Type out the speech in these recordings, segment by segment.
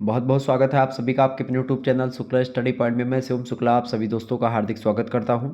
बहुत बहुत स्वागत है आप सभी का आपके अपने YouTube channel Shukla study point में। मैं शिवम शुक्ला आप सभी दोस्तों का हार्दिक स्वागत करता हूं।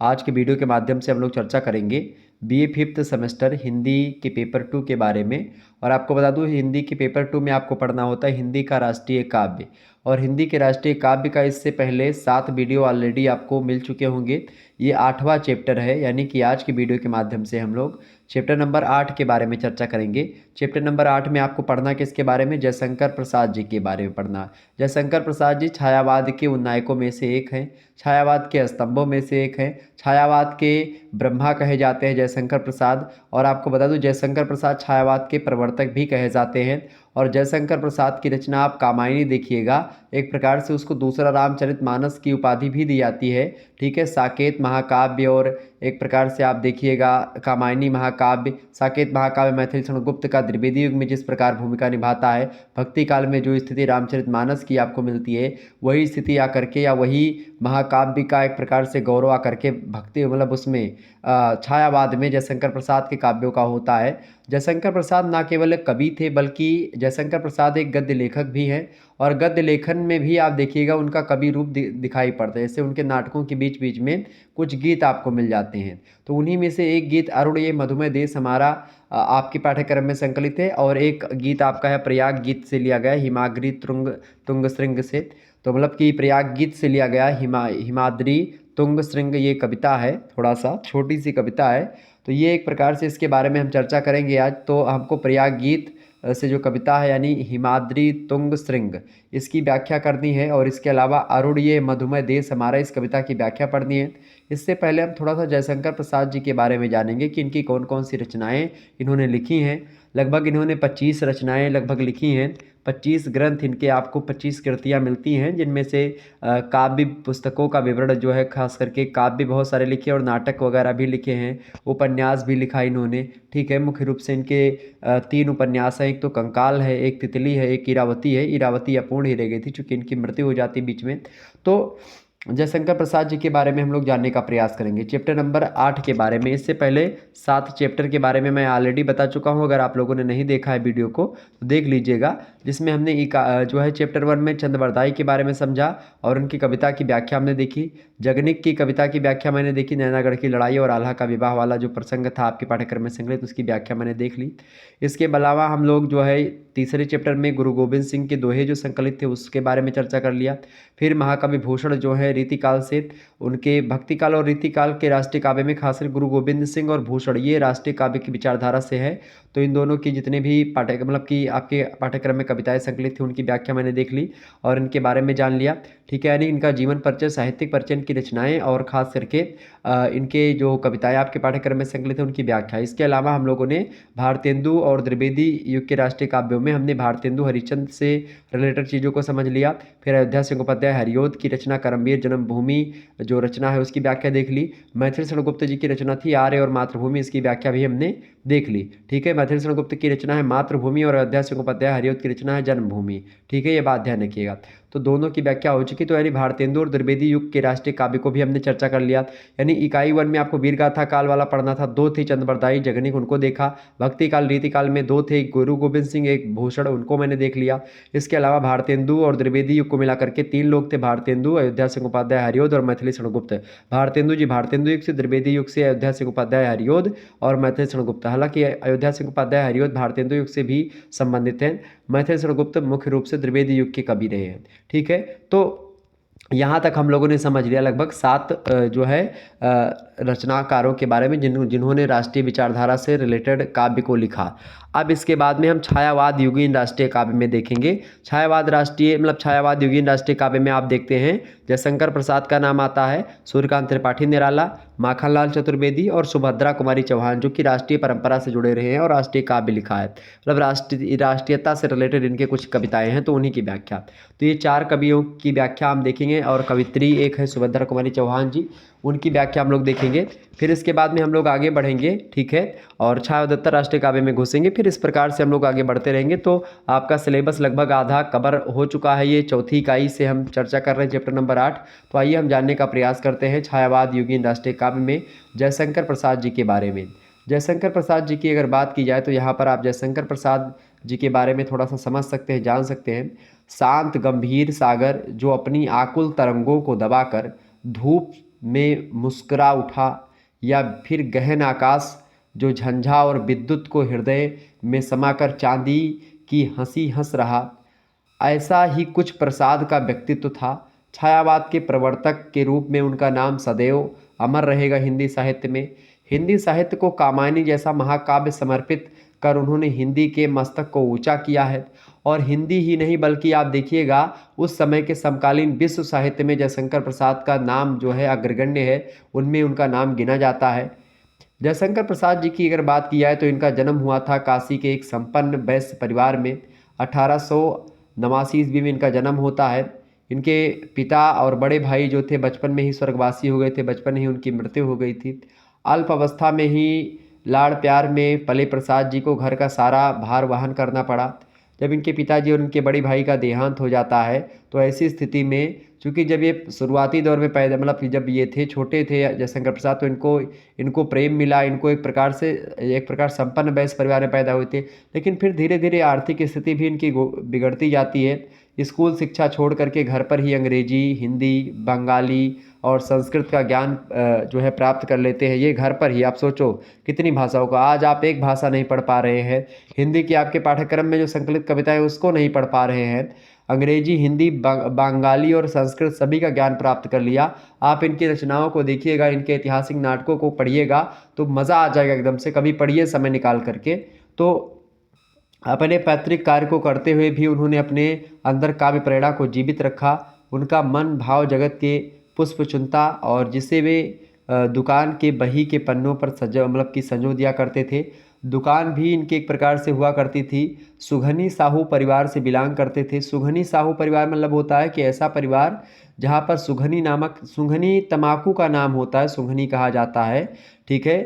आज के वीडियो के माध्यम से हम लोग चर्चा करेंगे बीए फिफ्थ सेमेस्टर हिंदी के पेपर 2 के बारे में। और आपको बता दूं हिंदी के पेपर 2 में आपको पढ़ना होता है हिंदी का राष्ट्रीय काव्य। और हिंदी के राष्ट्रीय काव्य का इससे पहले 7 वीडियो ऑलरेडी आपको मिल चुके होंगे। ये 8वां चैप्टर है, यानी कि आज की वीडियो के माध्यम से हम लोग चैप्टर नंबर 8 के बारे में चर्चा करेंगे। चैप्टर नंबर 8 में आपको पढ़ना किसके बारे में? जयशंकर प्रसाद जी के बारे में पढ़ना। जयशंकर प्रसाद जी छायावाद के उन नायकों में से एक हैं, छायावाद के स्तंभों में से एक हैं, छायावाद के ब्रह्मा कहे जाते हैं जयशंकर प्रसाद। और आपको बता दूं जयशंकर प्रसाद छायावाद के प्रवर्तक भी कहे जाते हैं। और जयशंकर प्रसाद की रचना आप कामायनी देखिएगा, एक प्रकार से उसको दूसरा रामचरितमानस की उपाधि भी दी जाती है। ठीक है, साकेत महाकाव्य और एक प्रकार से आप देखिएगा कामायनी महाकाव्य। साकेत महाकाव्य मैथिली क्षण गुप्त का द्विवेदी युग में जिस प्रकार भूमिका निभाता है, भक्ति काल में जो स्थिति रामचरितमानस की आपको मिलती है वही स्थिति आकर के या वही महाकाव्य का एक प्रकार से गौरव आकर के भक्ति मतलब उसमें छायावाद में जयशंकर प्रसाद के काव्यों का होता है। जयशंकर प्रसाद ना केवल एक कवि थे बल्कि जयशंकर प्रसाद एक गद्य लेखक भी हैं। और गद्य लेखन में भी आप देखिएगा उनका कवि रूप दिखाई पड़ता है। जैसे उनके नाटकों के बीच बीच में कुछ गीत आपको मिल जाते हैं। तो उन्हीं में से एक गीत अरुण ये मधुमेह देश हमारा आपके पाठ्यक्रम में संकलित है। और एक गीत आपका है प्रयाग गीत से लिया गया हिमाद्री तुंग तुंग श्रृंग से। तो मतलब कि प्रयाग गीत से लिया गया हिमाद्री तुंग श्रृंग ये कविता है, थोड़ा सा छोटी सी कविता है। तो ये एक प्रकार से इसके बारे में हम चर्चा करेंगे आज। तो हमको प्रयाग गीत से जो कविता है यानी हिमाद्री तुंग श्रृंग इसकी व्याख्या करनी है। और इसके अलावा अरुण ये मधुमेह देश हमारा इस कविता की व्याख्या पढ़नी है। इससे पहले हम थोड़ा सा जयशंकर प्रसाद जी के बारे में जानेंगे कि इनकी कौन कौन सी रचनाएं इन्होंने लिखी हैं। लगभग इन्होंने 25 रचनाएं लगभग लिखी हैं। 25 ग्रंथ इनके आपको 25 कृतियाँ मिलती हैं, जिनमें से काव्य पुस्तकों का विवरण जो है खास करके काव्य बहुत सारे लिखे और नाटक वगैरह भी लिखे हैं, उपन्यास भी लिखा इन्होंने। ठीक है, मुख्य रूप से इनके 3 उपन्यास हैं। एक तो कंकाल है, एक तितली है, एक इरावती है। इरावती अपूर्ण ही रह गई थी चूँकि इनकी मृत्यु हो जाती बीच में। तो जयशंकर प्रसाद जी के बारे में हम लोग जानने का प्रयास करेंगे चैप्टर नंबर 8 के बारे में। इससे पहले 7 चैप्टर के बारे में मैं ऑलरेडी बता चुका हूं। अगर आप लोगों ने नहीं देखा है वीडियो को तो देख लीजिएगा, जिसमें हमने जो है चैप्टर 1 में चंद्रवरदाई के बारे में समझा और उनकी कविता की व्याख्या हमने देखी। जगनिक की कविता की व्याख्या मैंने देखी। नैनागढ़ की लड़ाई और आल्हा का विवाह वाला जो प्रसंग था आपके पाठ्यक्रम में संकलित, उसकी व्याख्या मैंने देख ली। इसके अलावा हम लोग जो है तीसरे चैप्टर में गुरु गोविंद सिंह के दोहे जो संकलित थे उसके बारे में चर्चा कर लिया। फिर महाकवि भूषण जो है रीतिकाल से उनके भक्तिकाल और रीतिकाल के राष्ट्रीय काव्य में खासकर गुरु गोविंद सिंह और भूषण ये राष्ट्रीय काव्य की विचारधारा से है। तो इन दोनों की जितने भी मतलब कि आपके पाठ्यक्रम में कविताएं संकलित थी उनकी व्याख्या मैंने देख ली और इनके बारे में जान लिया। ठीक है, यानी इनका जीवन परिचय, साहित्यिक परिचय, इनकी रचनाएं और खास करके इनके जो कविताएं आपके पाठ्यक्रम में संकलित है उनकी व्याख्या। इसके अलावा हम लोगों ने भारतेंदु और द्विवेदी युग के राष्ट्रीय काव्यों में हमने भारतेंदु हरिश्चंद्र से रिलेटेड चीज़ों को समझ लिया। फिर अयोध्या सिंह उपाध्याय हरियोध की रचना करमवीर जन्मभूमि जो रचना है उसकी व्याख्या देख ली। मैथिली शरण गुप्त जी की रचना थी आर्य और मातृभूमि, इसकी व्याख्या भी हमने देख ली। ठीक है, मैथिली शरण गुप्त की रचना है मातृभूमि और अयोध्या सिंह उपाध्याय हरियोध की रचना है जन्मभूमि। ठीक है, ये बात ध्यान रखिएगा। तो दोनों की व्याख्या हो चुकी। तो यानी भारतेंदु और द्विवेदी युग के राष्ट्रीय काव्य को भी हमने चर्चा कर लिया। यानी इकाई 1 में आपको वीरगाथा काल वाला पढ़ना था, 2 थे चंद्रवरदाई जगनिक, उनको देखा। भक्ति काल रीतिकाल में 2 थे, गुरु गोविंद सिंह एक भूषण, उनको मैंने देख लिया। इसके अलावा भारतेंदु और द्विवेदी युग को मिलाकर के 3 लोग थे, भारतेंदु, अयोध्या सिंह उपाध्याय हरियोध और मैथिली शरण गुप्त। भारतेंदु जी भारतेंदु युग से, द्विवेदी युग से अयोध्या सिंह उपाध्याय हरियोध और मैथिली शरण गुप्त। हालांकि अयोध्या सिंह उपाध्याय हरियोध भारतेंदु युग से भी संबंधित हैं। मैथिली शरण गुप्त मुख्य रूप से द्विवेदी युग के कवि रहे हैं। ठीक है, तो यहाँ तक हम लोगों ने समझ लिया लगभग 7 जो है रचनाकारों के बारे में जिन्होंने राष्ट्रीय विचारधारा से रिलेटेड काव्य को लिखा। अब इसके बाद में हम छायावाद युगीन राष्ट्रीय काव्य में देखेंगे। छायावाद युगीन राष्ट्रीय काव्य में आप देखते हैं जयशंकर प्रसाद का नाम आता है, सूर्यकांत त्रिपाठी निराला, माखनलाल चतुर्वेदी और सुभद्रा कुमारी चौहान, जो कि राष्ट्रीय परंपरा से जुड़े रहे हैं और राष्ट्रीय काव्य लिखा है। मतलब राष्ट्रीयता से रिलेटेड इनके कुछ कविताएं हैं, तो उन्हीं की व्याख्या। तो ये 4 कवियों की व्याख्या हम देखेंगे और कवित्री एक है सुभद्रा कुमारी चौहान जी, उनकी व्याख्या हम लोग देखेंगे। फिर इसके बाद में हम लोग आगे बढ़ेंगे। ठीक है, और छायादत्ता राष्ट्रीय काव्य में घुसेंगे। फिर इस प्रकार से हम लोग आगे बढ़ते रहेंगे। तो आपका सिलेबस लगभग आधा कवर हो चुका है। ये चौथी इकाई से हम चर्चा कर रहे हैं चैप्टर नंबर 8। तो आइए हम जानने का प्रयास करते हैं छायावाद युगीन राष्ट्रीय काव्य में जयशंकर प्रसाद जी के बारे में। जयशंकर प्रसाद जी की अगर बात की जाए तो यहाँ पर आप जयशंकर प्रसाद जी के बारे में थोड़ा सा समझ सकते हैं, जान सकते हैं। शांत गंभीर सागर जो अपनी आकुल तरंगों को दबाकर धूप में मुस्कुरा उठा, या फिर गहन आकाश जो झंझा और विद्युत को हृदय में समाकर चांदी की हंसी हंस रहा। ऐसा ही कुछ प्रसाद का व्यक्तित्व था। छायावाद के प्रवर्तक के रूप में उनका नाम सदैव अमर रहेगा हिंदी साहित्य में। हिंदी साहित्य को कामायनी जैसा महाकाव्य समर्पित कर उन्होंने हिंदी के मस्तक को ऊंचा किया है। और हिंदी ही नहीं बल्कि आप देखिएगा उस समय के समकालीन विश्व साहित्य में जयशंकर प्रसाद का नाम जो है अग्रगण्य है, उनमें उनका नाम गिना जाता है। जयशंकर प्रसाद जी की अगर बात की जाए तो इनका जन्म हुआ था काशी के एक संपन्न वैश्य परिवार में। 1889 ईस्वी में इनका जन्म होता है। इनके पिता और बड़े भाई जो थे बचपन में ही स्वर्गवासी हो गए थे, बचपन ही उनकी मृत्यु हो गई थी। अल्प अवस्था में ही लाड़ प्यार में पले प्रसाद जी को घर का सारा भार वहन करना पड़ा। जब इनके पिताजी और इनके बड़े भाई का देहांत हो जाता है तो ऐसी स्थिति में, चूँकि जब ये शुरुआती दौर में पैदा मतलब जब ये थे छोटे थे जयशंकर प्रसाद, तो इनको प्रेम मिला, इनको एक प्रकार संपन्न वैश्य परिवार में पैदा हुए थे। लेकिन फिर धीरे धीरे आर्थिक स्थिति भी इनकी बिगड़ती जाती है। स्कूल शिक्षा छोड़ करके घर पर ही अंग्रेजी, हिंदी, बंगाली और संस्कृत का ज्ञान जो है प्राप्त कर लेते हैं। ये घर पर ही, आप सोचो कितनी भाषाओं का, आज आप एक भाषा नहीं पढ़ पा रहे हैं। हिंदी की आपके पाठ्यक्रम में जो संकलित कविताएं उसको नहीं पढ़ पा रहे हैं। अंग्रेजी, हिंदी, बंगाली और संस्कृत सभी का ज्ञान प्राप्त कर लिया। आप इनकी रचनाओं को देखिएगा, इनके ऐतिहासिक नाटकों को पढ़िएगा तो मज़ा आ जाएगा एकदम से। कभी पढ़िए समय निकाल करके। तो अपने पैतृक कार्य को करते हुए भी उन्होंने अपने अंदर काव्य प्रेरणा को जीवित रखा। उनका मन भाव जगत के पुष्प चुनता और जिसे वे दुकान के बही के पन्नों पर संजो दिया करते थे। दुकान भी इनके एक प्रकार से हुआ करती थी। सुघनी साहू परिवार से बिलोंग करते थे। सुघनी साहू परिवार मतलब होता है कि ऐसा परिवार जहाँ पर सुघनी तम्बाकू का नाम होता है, सुघनी कहा जाता है, ठीक है।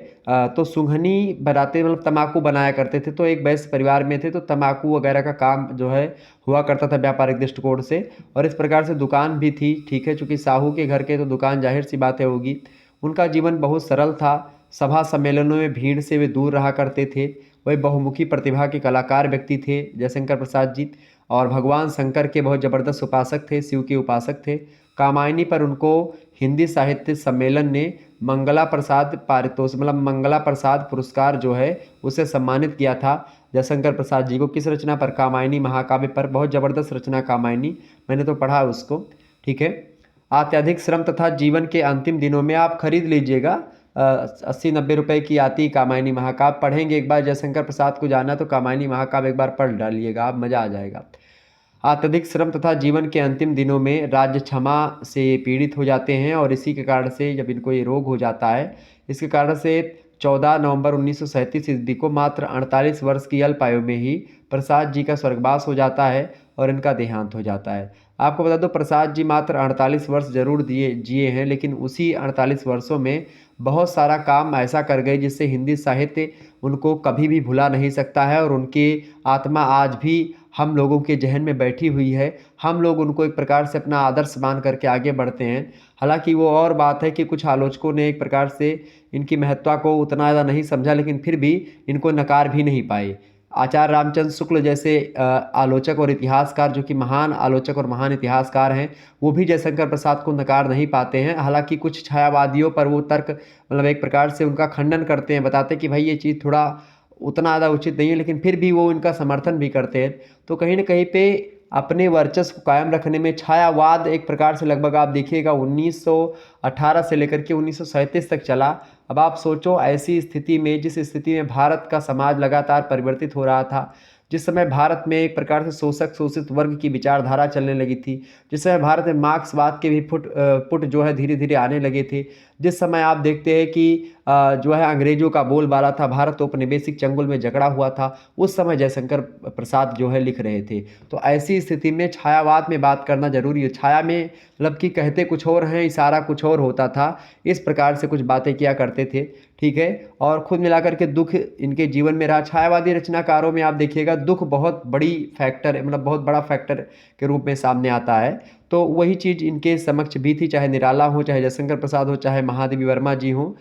तो सुघनी बनाते मतलब तम्बाकू बनाया करते थे। तो एक वैश्य परिवार में थे तो तम्बाकू वगैरह का काम जो है हुआ करता था व्यापारिक दृष्टिकोण से। और इस प्रकार से दुकान भी थी, ठीक है, चूँकि साहू के घर के तो दुकान जाहिर सी बातें होगी। उनका जीवन बहुत सरल था। सभा सम्मेलनों में भीड़ से वे दूर रहा करते थे। वह बहुमुखी प्रतिभा के कलाकार व्यक्ति थे जयशंकर प्रसाद जी, और भगवान शंकर के बहुत ज़बरदस्त उपासक थे, शिव के उपासक थे। कामायनी पर उनको हिंदी साहित्य सम्मेलन ने मंगला प्रसाद पुरस्कार जो है उसे सम्मानित किया था जयशंकर प्रसाद जी को। किस रचना पर? कामायनी महाकाव्य पर। बहुत ज़बरदस्त रचना कामायनी, मैंने तो पढ़ा उसको, ठीक है। अत्यधिक श्रम तथा जीवन के अंतिम दिनों में आप खरीद लीजिएगा, 80-90 रुपए की आती कामायनी महाकाव्य। पढ़ेंगे एक बार जयशंकर प्रसाद को जाना तो कामायनी महाकाव्य एक बार पढ़ डालिएगा, आप मज़ा आ जाएगा। अत्यधिक श्रम तथा जीवन के अंतिम दिनों में राज्य क्षमा से पीड़ित हो जाते हैं, और इसी के कारण से जब इनको ये रोग हो जाता है, इसके कारण से 14 नवंबर 1937 ईस्वी को मात्र 48 वर्ष की अल्प आयु में ही प्रसाद जी का स्वर्गवास हो जाता है और इनका देहांत हो जाता है। आपको बता दो प्रसाद जी मात्र 48 वर्ष जरूर जिए हैं, लेकिन उसी 48 वर्षों में बहुत सारा काम ऐसा कर गए जिससे हिंदी साहित्य उनको कभी भी भुला नहीं सकता है, और उनकी आत्मा आज भी हम लोगों के जहन में बैठी हुई है। हम लोग उनको एक प्रकार से अपना आदर्श मान करके आगे बढ़ते हैं। हालांकि वो और बात है कि कुछ आलोचकों ने एक प्रकार से इनकी महत्ता को उतना ज़्यादा नहीं समझा, लेकिन फिर भी इनको नकार भी नहीं पाए। आचार्य रामचंद्र शुक्ल जैसे आलोचक और इतिहासकार, जो कि महान आलोचक और महान इतिहासकार हैं, वो भी जयशंकर प्रसाद को नकार नहीं पाते हैं। हालांकि कुछ छायावादियों पर वो तर्क एक प्रकार से उनका खंडन करते हैं, बताते हैं कि भाई ये चीज़ थोड़ा उतना ज़्यादा उचित नहीं है, लेकिन फिर भी वो इनका समर्थन भी करते हैं। तो कहीं ना कहीं पे अपने वर्चस्व को कायम रखने में छायावाद एक प्रकार से लगभग आप देखिएगा 1918 से लेकर के 1937 तक चला। अब आप सोचो ऐसी स्थिति में, जिस स्थिति में भारत का समाज लगातार परिवर्तित हो रहा था, जिस समय भारत में एक प्रकार से शोषक शोषित वर्ग की विचारधारा चलने लगी थी, जिस समय भारत में मार्क्सवाद के भी पुट जो है धीरे धीरे आने लगे थे, जिस समय आप देखते हैं कि जो है अंग्रेजों का बोलबाला था, भारत औपनिवेशिक चंगुल में जकड़ा हुआ था, उस समय जयशंकर प्रसाद जो है लिख रहे थे। तो ऐसी स्थिति में छायावाद में बात करना जरूरी है। छाया में मतलब कि कहते कुछ और हैं, इशारा कुछ और होता था, इस प्रकार से कुछ बातें किया करते थे, ठीक है। और खुद मिलाकर के दुख इनके जीवन में रहा। छायावादी रचनाकारों में आप देखिएगा दुख बहुत बड़ी फैक्टर बहुत बड़ा फैक्टर के रूप में सामने आता है। तो वही चीज़ इनके समक्ष भी थी, चाहे निराला हो, चाहे जयशंकर प्रसाद हो, चाहे महादेवी वर्मा जी हो,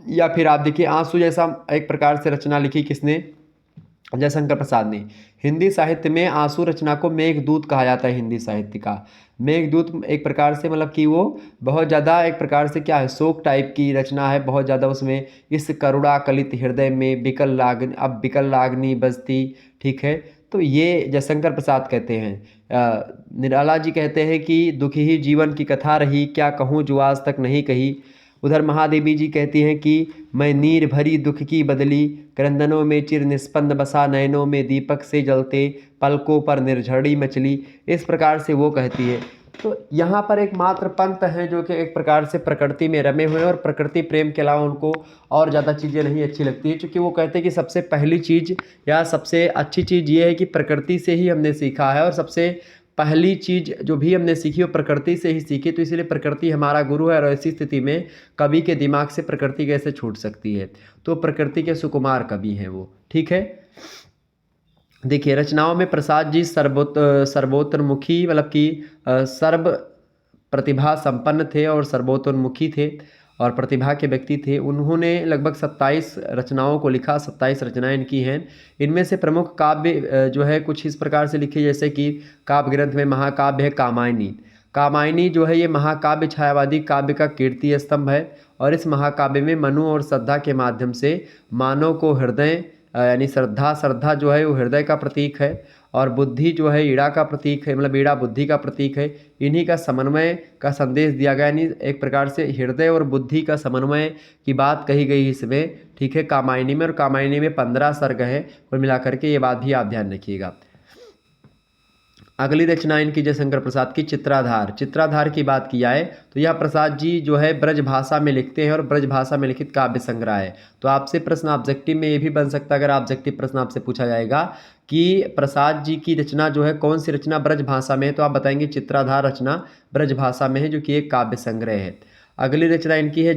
या फिर आप देखिए आंसू जैसा एक प्रकार से रचना लिखी किसने? जयशंकर प्रसाद ने। हिंदी साहित्य में आंसू रचना को मेघदूत कहा जाता है। हिंदी साहित्य का मेघदूत एक प्रकार से मतलब कि वो बहुत ज़्यादा एक प्रकार से क्या है, शोक टाइप की रचना है, बहुत ज़्यादा उसमें इस करुणा कलित हृदय में विकल लागनी बजती। ठीक है, तो ये जयशंकर प्रसाद कहते हैं। निराला जी कहते हैं कि दुखी ही जीवन की कथा रही, क्या कहूँ जो आज तक नहीं कही। उधर महादेवी जी कहती हैं कि मैं नीर भरी दुख की बदली, क्रंदनों में चिर निस्पंद बसा, नयनों में दीपक से जलते, पलकों पर निर्झड़ी मचली। इस प्रकार से वो कहती है। तो यहाँ पर एक मात्र पंत हैं जो कि एक प्रकार से प्रकृति में रमे हुए हैं और प्रकृति प्रेम के अलावा उनको और ज़्यादा चीज़ें नहीं अच्छी लगती है, क्योंकि वो कहते हैं कि सबसे पहली चीज़ या सबसे अच्छी चीज़ ये है कि प्रकृति से ही हमने सीखा है, और सबसे पहली चीज़ जो भी हमने सीखी वो प्रकृति से ही सीखी। तो इसलिए प्रकृति हमारा गुरु है, और ऐसी स्थिति में कवि के दिमाग से प्रकृति कैसे छूट सकती है। तो प्रकृति के सुकुमार कवि हैं वो। ठीक है, देखिए रचनाओं में प्रसाद जी सर्वोत्तरमुखी मतलब कि सर्व प्रतिभा संपन्न थे और सर्वोत्तरमुखी थे और प्रतिभा के व्यक्ति थे। उन्होंने लगभग 27 रचनाओं को लिखा, 27 रचनाएं इनकी हैं। इनमें से प्रमुख काव्य जो है कुछ इस प्रकार से लिखे, जैसे कि काव्य ग्रंथ में महाकाव्य है कामायनी। कामायनी जो है ये महाकाव्य छायावादी काव्य का कीर्ति स्तंभ है, और इस महाकाव्य में मनु और श्रद्धा के माध्यम से मानव को हृदय यानी श्रद्धा जो है वो हृदय का प्रतीक है, और बुद्धि जो है ईड़ा का प्रतीक है, मतलब ईड़ा बुद्धि का प्रतीक है। इन्हीं का समन्वय का संदेश दिया गया, यानी एक प्रकार से हृदय और बुद्धि का समन्वय की बात कही गई इसमें। ठीक है, कामायनी में, और कामायनी में 15 सर्ग हैं कुल मिलाकर के, ये बात भी आप ध्यान रखिएगा। अगली रचना इनकी जयशंकर प्रसाद की चित्राधार की बात की जाए तो यह प्रसाद जी जो है ब्रज भाषा में लिखते हैं, और ब्रज भाषा में लिखित काव्य संग्रह है। तो आपसे प्रश्न ऑब्जेक्टिव में ये भी बन सकता है, अगर ऑब्जेक्टिव प्रश्न आपसे पूछा जाएगा कि प्रसाद जी की रचना जो है कौन सी रचना ब्रज भाषा में है, तो आप बताएंगे चित्राधार रचना ब्रज भाषा में है, जो कि एक काव्य संग्रह है। अगली रचना इनकी है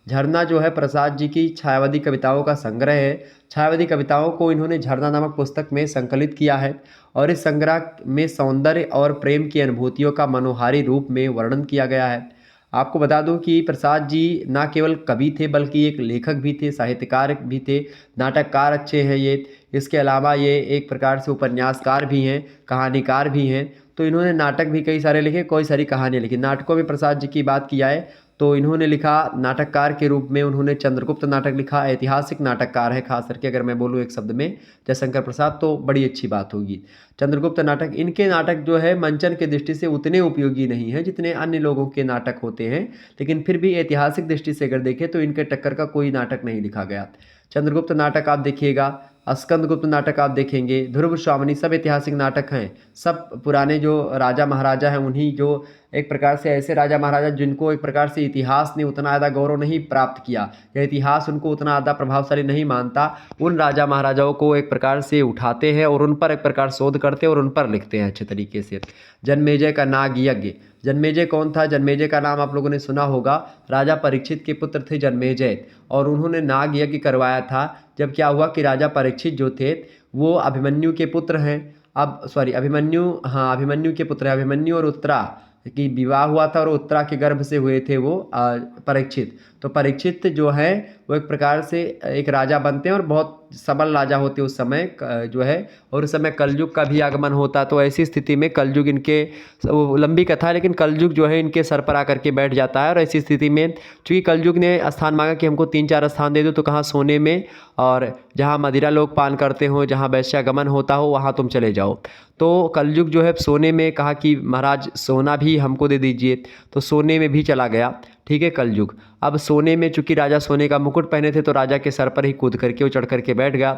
झरना जो है प्रसाद जी की छायावादी कविताओं का संग्रह है। छायावादी कविताओं को इन्होंने झरना नामक पुस्तक में संकलित किया है, और इस संग्रह में सौंदर्य और प्रेम की अनुभूतियों का मनोहारी रूप में वर्णन किया गया है। आपको बता दूं कि प्रसाद जी ना केवल कवि थे बल्कि एक लेखक भी थे, साहित्यकार भी थे, नाटककार अच्छे हैं ये। इसके अलावा ये एक प्रकार से उपन्यासकार भी हैं, कहानीकार भी हैं। तो इन्होंने नाटक भी कई सारे लिखे, कई सारी कहानियाँ लिखी। नाटकों में प्रसाद जी की बात की जाए तो इन्होंने लिखा नाटककार के रूप में उन्होंने चंद्रगुप्त नाटक लिखा, ऐतिहासिक नाटककार है खास करके, अगर मैं बोलूँ एक शब्द में जयशंकर प्रसाद तो बड़ी अच्छी बात होगी। चंद्रगुप्त नाटक, इनके नाटक जो है मंचन की दृष्टि से उतने उपयोगी नहीं हैं जितने अन्य लोगों के नाटक होते हैं, लेकिन फिर भी ऐतिहासिक दृष्टि से अगर देखें तो इनके टक्कर का कोई नाटक नहीं लिखा गया। चंद्रगुप्त नाटक आप देखिएगा, स्कंदगुप्त नाटक आप देखेंगे, ध्रुव स्वामिनी, सब ऐतिहासिक नाटक हैं। सब पुराने जो राजा महाराजा हैं उन्हीं, जो एक प्रकार से ऐसे राजा महाराजा जिनको एक प्रकार से इतिहास ने उतना ज़्यादा गौरव नहीं प्राप्त किया, या इतिहास उनको उतना ज़्यादा प्रभावशाली नहीं मानता, उन राजा महाराजाओं को एक प्रकार से उठाते हैं और उन पर एक प्रकार शोध करते हैं और उन पर लिखते हैं अच्छे तरीके से। जन्मेजय का नाग यज्ञ, जन्मेजय कौन था? जन्मेजय का नाम आप लोगों ने सुना होगा, राजा परीक्षित के पुत्र थे जन्मेजय, और उन्होंने नाग यज्ञ करवाया था। जब क्या हुआ कि राजा परीक्षित जो थे वो अभिमन्यु के पुत्र हैं, अभिमन्यु के पुत्र हैं, अभिमन्यु और उत्तरा की विवाह हुआ था, और उत्तरा के गर्भ से हुए थे वो परीक्षित। तो परीक्षित जो है वो एक प्रकार से एक राजा बनते हैं और बहुत सबल राजा होते उस समय जो है, और उस समय कलयुग का भी आगमन होता। तो ऐसी स्थिति में कलयुग इनके, वो लंबी कथा है लेकिन कलयुग जो है इनके सर पर आकर के बैठ जाता है। और ऐसी स्थिति में चूँकि कलयुग ने स्थान मांगा कि हमको 3-4 स्थान दे दो, तो कहाँ? सोने में, और जहाँ मदिरा लोग पान करते हो, जहाँ वैश्यागमन होता हो, वहाँ तुम चले जाओ। तो कलयुग जो है सोने में कहा कि महाराज सोना भी हमको दे दीजिए, तो सोने में भी चला गया। ठीक है, कलयुग। अब सोने में चूंकि राजा सोने का मुकुट पहने थे तो राजा के सर पर ही कूद करके वो चढ़ करके बैठ गया।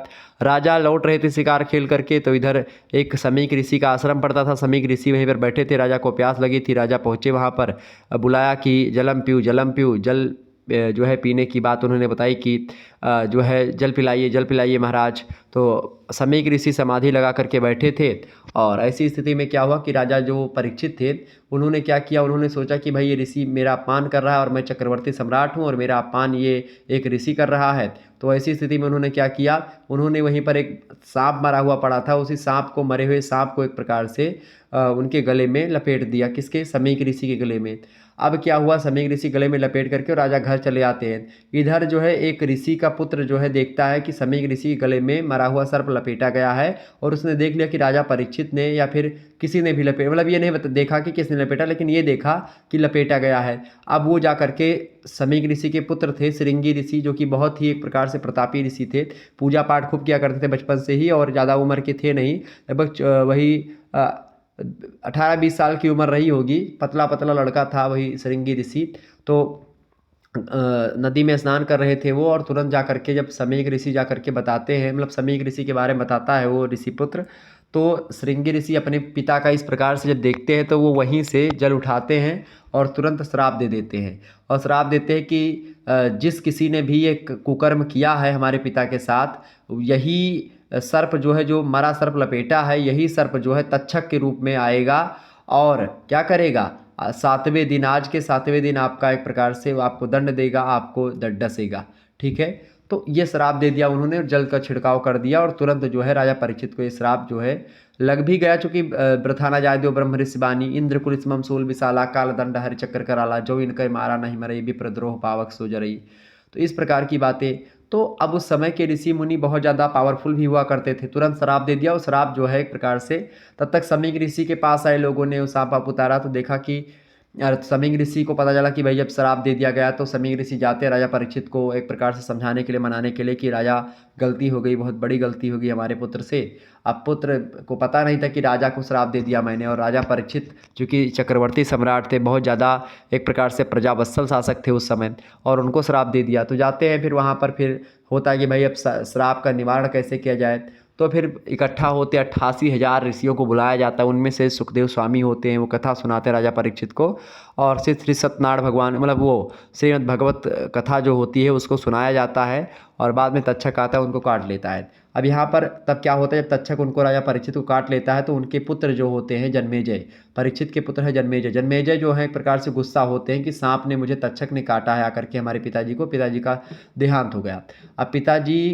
राजा लौट रहे थे शिकार खेल करके, तो इधर एक समीक ऋषि का आश्रम पड़ता था, समीक ऋषि वहीं पर बैठे थे। राजा को प्यास लगी थी, राजा पहुँचे वहाँ पर, बुलाया कि जलम पीऊँ, जल जो है पीने की बात उन्होंने बताई कि जो है जल पिलाइए महाराज। तो समीक ऋषि समाधि लगा करके बैठे थे, और ऐसी स्थिति में क्या हुआ कि राजा जो परीक्षित थे उन्होंने क्या किया, उन्होंने सोचा कि भाई ये ऋषि मेरा अपमान कर रहा है और मैं चक्रवर्ती सम्राट हूँ और मेरा अपमान ये एक ऋषि कर रहा है। तो ऐसी स्थिति में उन्होंने क्या किया, उन्होंने वहीं पर एक सांप मरा हुआ पड़ा था, उसी सांप को, मरे हुए सांप को एक प्रकार से उनके गले में लपेट दिया। किसके? समीक ऋषि के गले में। अब क्या हुआ, समीक ऋषि गले में लपेट करके राजा घर चले आते हैं। इधर जो है एक ऋषि का पुत्र जो है देखता है कि समीक ऋषि के गले में मरा हुआ सर्प लपेटा गया है, और उसने देख लिया कि राजा परीक्षित ने या फिर किसी ने भी लपेटा, मतलब ये नहीं देखा कि किसने लपेटा, लेकिन ये देखा कि लपेटा गया है। अब वो जा करके समीक ऋषि के पुत्र थे श्रृंगी ऋषि, जो कि बहुत ही एक प्रकार से प्रतापी ऋषि थे, पूजा पाठ खूब किया करते थे बचपन से ही, और ज़्यादा उम्र के थे नहीं, लगभग वही 18-20 साल की उम्र रही होगी, पतला पतला लड़का था वही श्रृंगी ऋषि। तो नदी में स्नान कर रहे थे वो, और तुरंत जा करके जब समीक ऋषि जा करके बताते हैं, मतलब समीक ऋषि के बारे में बताता है वो ऋषि पुत्र, तो श्रृंगी ऋषि अपने पिता का इस प्रकार से जब देखते हैं तो वो वहीं से जल उठाते हैं और तुरंत श्राप दे देते हैं, और श्राप देते हैं कि जिस किसी ने भी एक कुकर्म किया है हमारे पिता के साथ, यही सर्प जो है, जो मरा सर्प लपेटा है, यही सर्प जो है तक्षक के रूप में आएगा और क्या करेगा, 7वें दिन, आज के 7वें दिन आपका एक प्रकार से वो आपको दंड देगा, आपको डसेगा। ठीक है, तो ये श्राप दे दिया उन्होंने, जल का छिड़काव कर दिया, और तुरंत जो है राजा परीक्षित को ये श्राप जो है लग भी गया, चूंकि ब्रथाना जाय दो ब्रह्म ऋषि बानी, इंद्र कुलिस्मम सूल विशाला काल दंड हरि चक्र कराला, जो इनकर मारा नहीं मरई विप्रद्रोह पावक सो जरई। तो इस प्रकार की बातें। तो अब उस समय के ऋषि मुनि बहुत ज़्यादा पावरफुल भी हुआ करते थे, तुरंत श्राप दे दिया, और श्राप जो है एक प्रकार से, तब तक समीक ऋषि के पास आए लोगों ने उस सांप उतारा, तो देखा कि समीक ऋषि को पता चला कि भाई जब श्राप दे दिया गया, तो समीक ऋषि जाते हैं राजा परीक्षित को एक प्रकार से समझाने के लिए, मनाने के लिए कि राजा गलती हो गई, बहुत बड़ी गलती हो गई हमारे पुत्र से। अब पुत्र को पता नहीं था कि राजा को श्राप दे दिया मैंने, और राजा परीक्षित चूँकि चक्रवर्ती सम्राट थे, बहुत ज़्यादा एक प्रकार से प्रजावत्सल शासक थे उस समय, और उनको श्राप दे दिया। तो जाते हैं फिर वहाँ पर, फिर होता है कि भाई अब श्राप का निवारण कैसे किया जाए, तो फिर इकट्ठा होते 88,000 ऋषियों को बुलाया जाता है, उनमें से सुखदेव स्वामी होते हैं, वो कथा सुनाते हैं राजा परीक्षित को, और श्री सत्यनारायण भगवान, मतलब वो श्रीमद् भगवत कथा जो होती है उसको सुनाया जाता है, और बाद में तक्षक आता है उनको काट लेता है। अब यहाँ पर तब क्या होता है, जब तक्षक उनको राजा परीक्षित को काट लेता है, तो उनके पुत्र जो होते हैं जन्मेजय, परीक्षित के पुत्र है जन्मेजय, जन्मेजय जो है एक प्रकार से गुस्सा होते हैं कि सांप ने मुझे, तक्षक ने काटा है आकर के हमारे पिताजी को, पिताजी का देहांत हो गया। अब पिताजी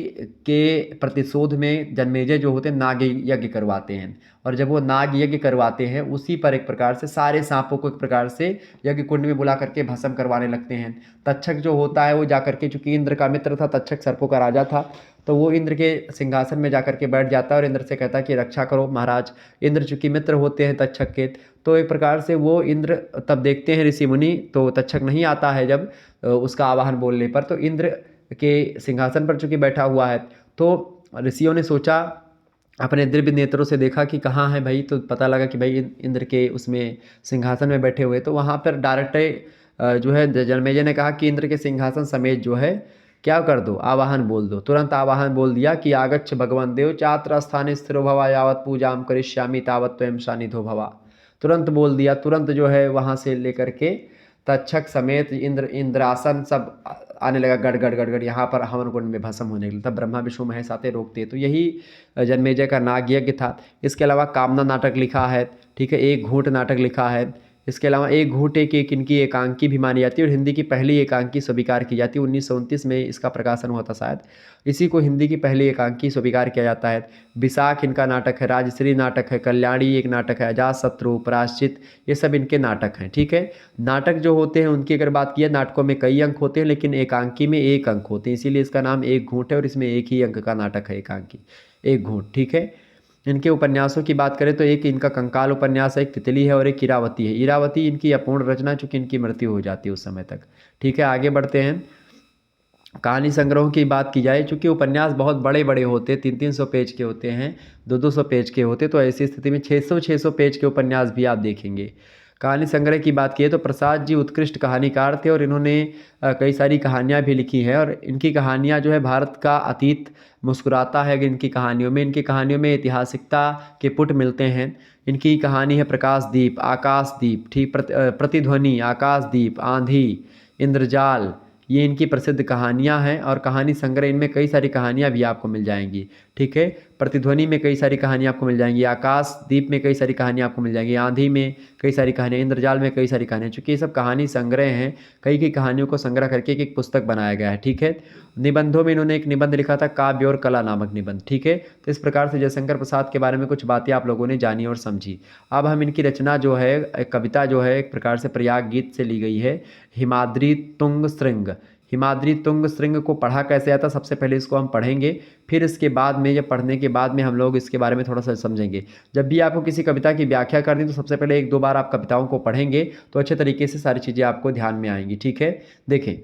के प्रतिशोध में जन्मेजय जो होते हैं नाग यज्ञ करवाते हैं, और जब वो नाग यज्ञ करवाते हैं, उसी पर एक प्रकार से सारे सांपों को एक प्रकार से यज्ञ कुंड में बुला करके भस्म करवाने लगते हैं। तक्षक जो होता है वो जाकर के, चूंकि इंद्र का मित्र था, तक्षक सर्पों का राजा था, तो वो इंद्र के सिंहासन में जाकर के बैठ जाता है, और इंद्र से कहता है कि रक्षा करो महाराज। इंद्र चूंकि मित्र होते हैं तक्षक के, तो एक प्रकार से वो इंद्र तब देखते हैं ऋषि मुनि, तो तक्षक नहीं आता है जब उसका आवाहन बोलने पर, तो इंद्र के सिंहासन पर चूंकि बैठा हुआ है, तो ऋषियों ने सोचा, अपने दिव्य नेत्रों से देखा कि कहाँ है भाई, तो पता लगा कि भाई इंद्र के उसमें सिंहासन में बैठे हुए। तो वहाँ पर डायरेक्ट जो है जन्मेजय ने कहा कि इंद्र के सिंहासन समेत जो है क्या कर दो, आवाहन बोल दो। तुरंत आवाहन बोल दिया कि आगच्छ भगवान देव चात्र स्थाने स्थिरो भवा यावत पूजाम करिष्यामि तावत त्वयं सानिधो भवा। तुरंत बोल दिया, तुरंत जो है वहाँ से लेकर के तक्षक समेत इंद्रासन सब आने लगा, गड़ गड़ गड़ गड़, यहाँ पर हवन कुंड में भस्म होने लगा। तब ब्रह्मा विष्णु महेश आते रोकते। तो यही जन्मेजय का नाग यज्ञ था। इसके अलावा कामना नाटक लिखा है, ठीक है, एक घूंट नाटक लिखा है। इसके अलावा एक घूंट एक इनकी एकांकी भी मानी जाती है, और हिंदी की पहली एकांकी स्वीकार की जाती है। 1929 में इसका प्रकाशन हुआ था शायद, इसी को हिंदी की पहली एकांकी स्वीकार किया जाता है। विशाख इनका नाटक है, राजश्री नाटक है, कल्याणी एक नाटक है, अजातशत्रु, प्रायश्चित, ये सब इनके नाटक हैं। ठीक है, नाटक जो होते हैं उनकी अगर बात की, नाटकों में कई अंक होते हैं, लेकिन एकांकी में एक अंक होते हैं, इसीलिए इसका नाम एक घूंट है, और इसमें एक ही अंक का नाटक है एकांकी, एक घूंट। ठीक है, इनके उपन्यासों की बात करें तो एक इनका कंकाल उपन्यास है, एक तितली है, और एक इरावती है। इरावती इनकी अपूर्ण रचना, चूँकि इनकी मृत्यु हो जाती है उस समय तक। ठीक है, आगे बढ़ते हैं। कहानी संग्रहों की बात की जाए, चूँकि उपन्यास बहुत बड़े बड़े होते हैं, 300-300 पेज के होते हैं, 200-200 पेज के होते, तो ऐसी स्थिति में 600-600 पेज के उपन्यास भी आप देखेंगे। कहानी संग्रह की बात की तो प्रसाद जी उत्कृष्ट कहानीकार थे, और इन्होंने कई सारी कहानियाँ भी लिखी हैं, और इनकी कहानियाँ जो है भारत का अतीत मुस्कुराता है इनकी कहानियों में। इनकी कहानियों में ऐतिहासिकता के पुट मिलते हैं। इनकी कहानी है प्रकाशदीप, आकाशदीप, ठीक, प्रतिध्वनि, आकाशदीप, आंधी, इंद्रजाल, ये इनकी प्रसिद्ध कहानियाँ हैं। और कहानी संग्रह इनमें कई सारी कहानियाँ भी आपको मिल जाएंगी। ठीक है, प्रतिध्वनि में कई सारी कहानियाँ आपको मिल जाएंगी, आकाशदीप में कई सारी कहानियाँ आपको मिल जाएंगी, आंधी में कई सारी कहानियाँ, इंद्रजाल में कई सारी कहानियाँ। चूँकि ये सब कहानी संग्रह हैं, कई कई कहानियों को संग्रह करके एक पुस्तक बनाया गया है। ठीक है, निबंधों में इन्होंने एक निबंध लिखा था, काव्य और कला नामक निबंध। ठीक है, तो इस प्रकार से जयशंकर प्रसाद के बारे में कुछ बातें आप लोगों ने जानी और समझी। अब हम इनकी रचना जो है, एक कविता जो है एक प्रकार से प्रयाग गीत से ली गई है, हिमाद्री तुंग श्रृंग। हिमाद्री तुंग श्रृंग को पढ़ा कैसे जाता है, सबसे पहले इसको हम पढ़ेंगे, फिर इसके बाद में, जब पढ़ने के बाद में हम लोग इसके बारे में थोड़ा सा समझेंगे। जब भी आपको किसी कविता की व्याख्या करनी तो सबसे पहले 1-2 बार आप कविताओं को पढ़ेंगे तो अच्छे तरीके से सारी चीज़ें आपको ध्यान में आएंगी। ठीक है, देखें।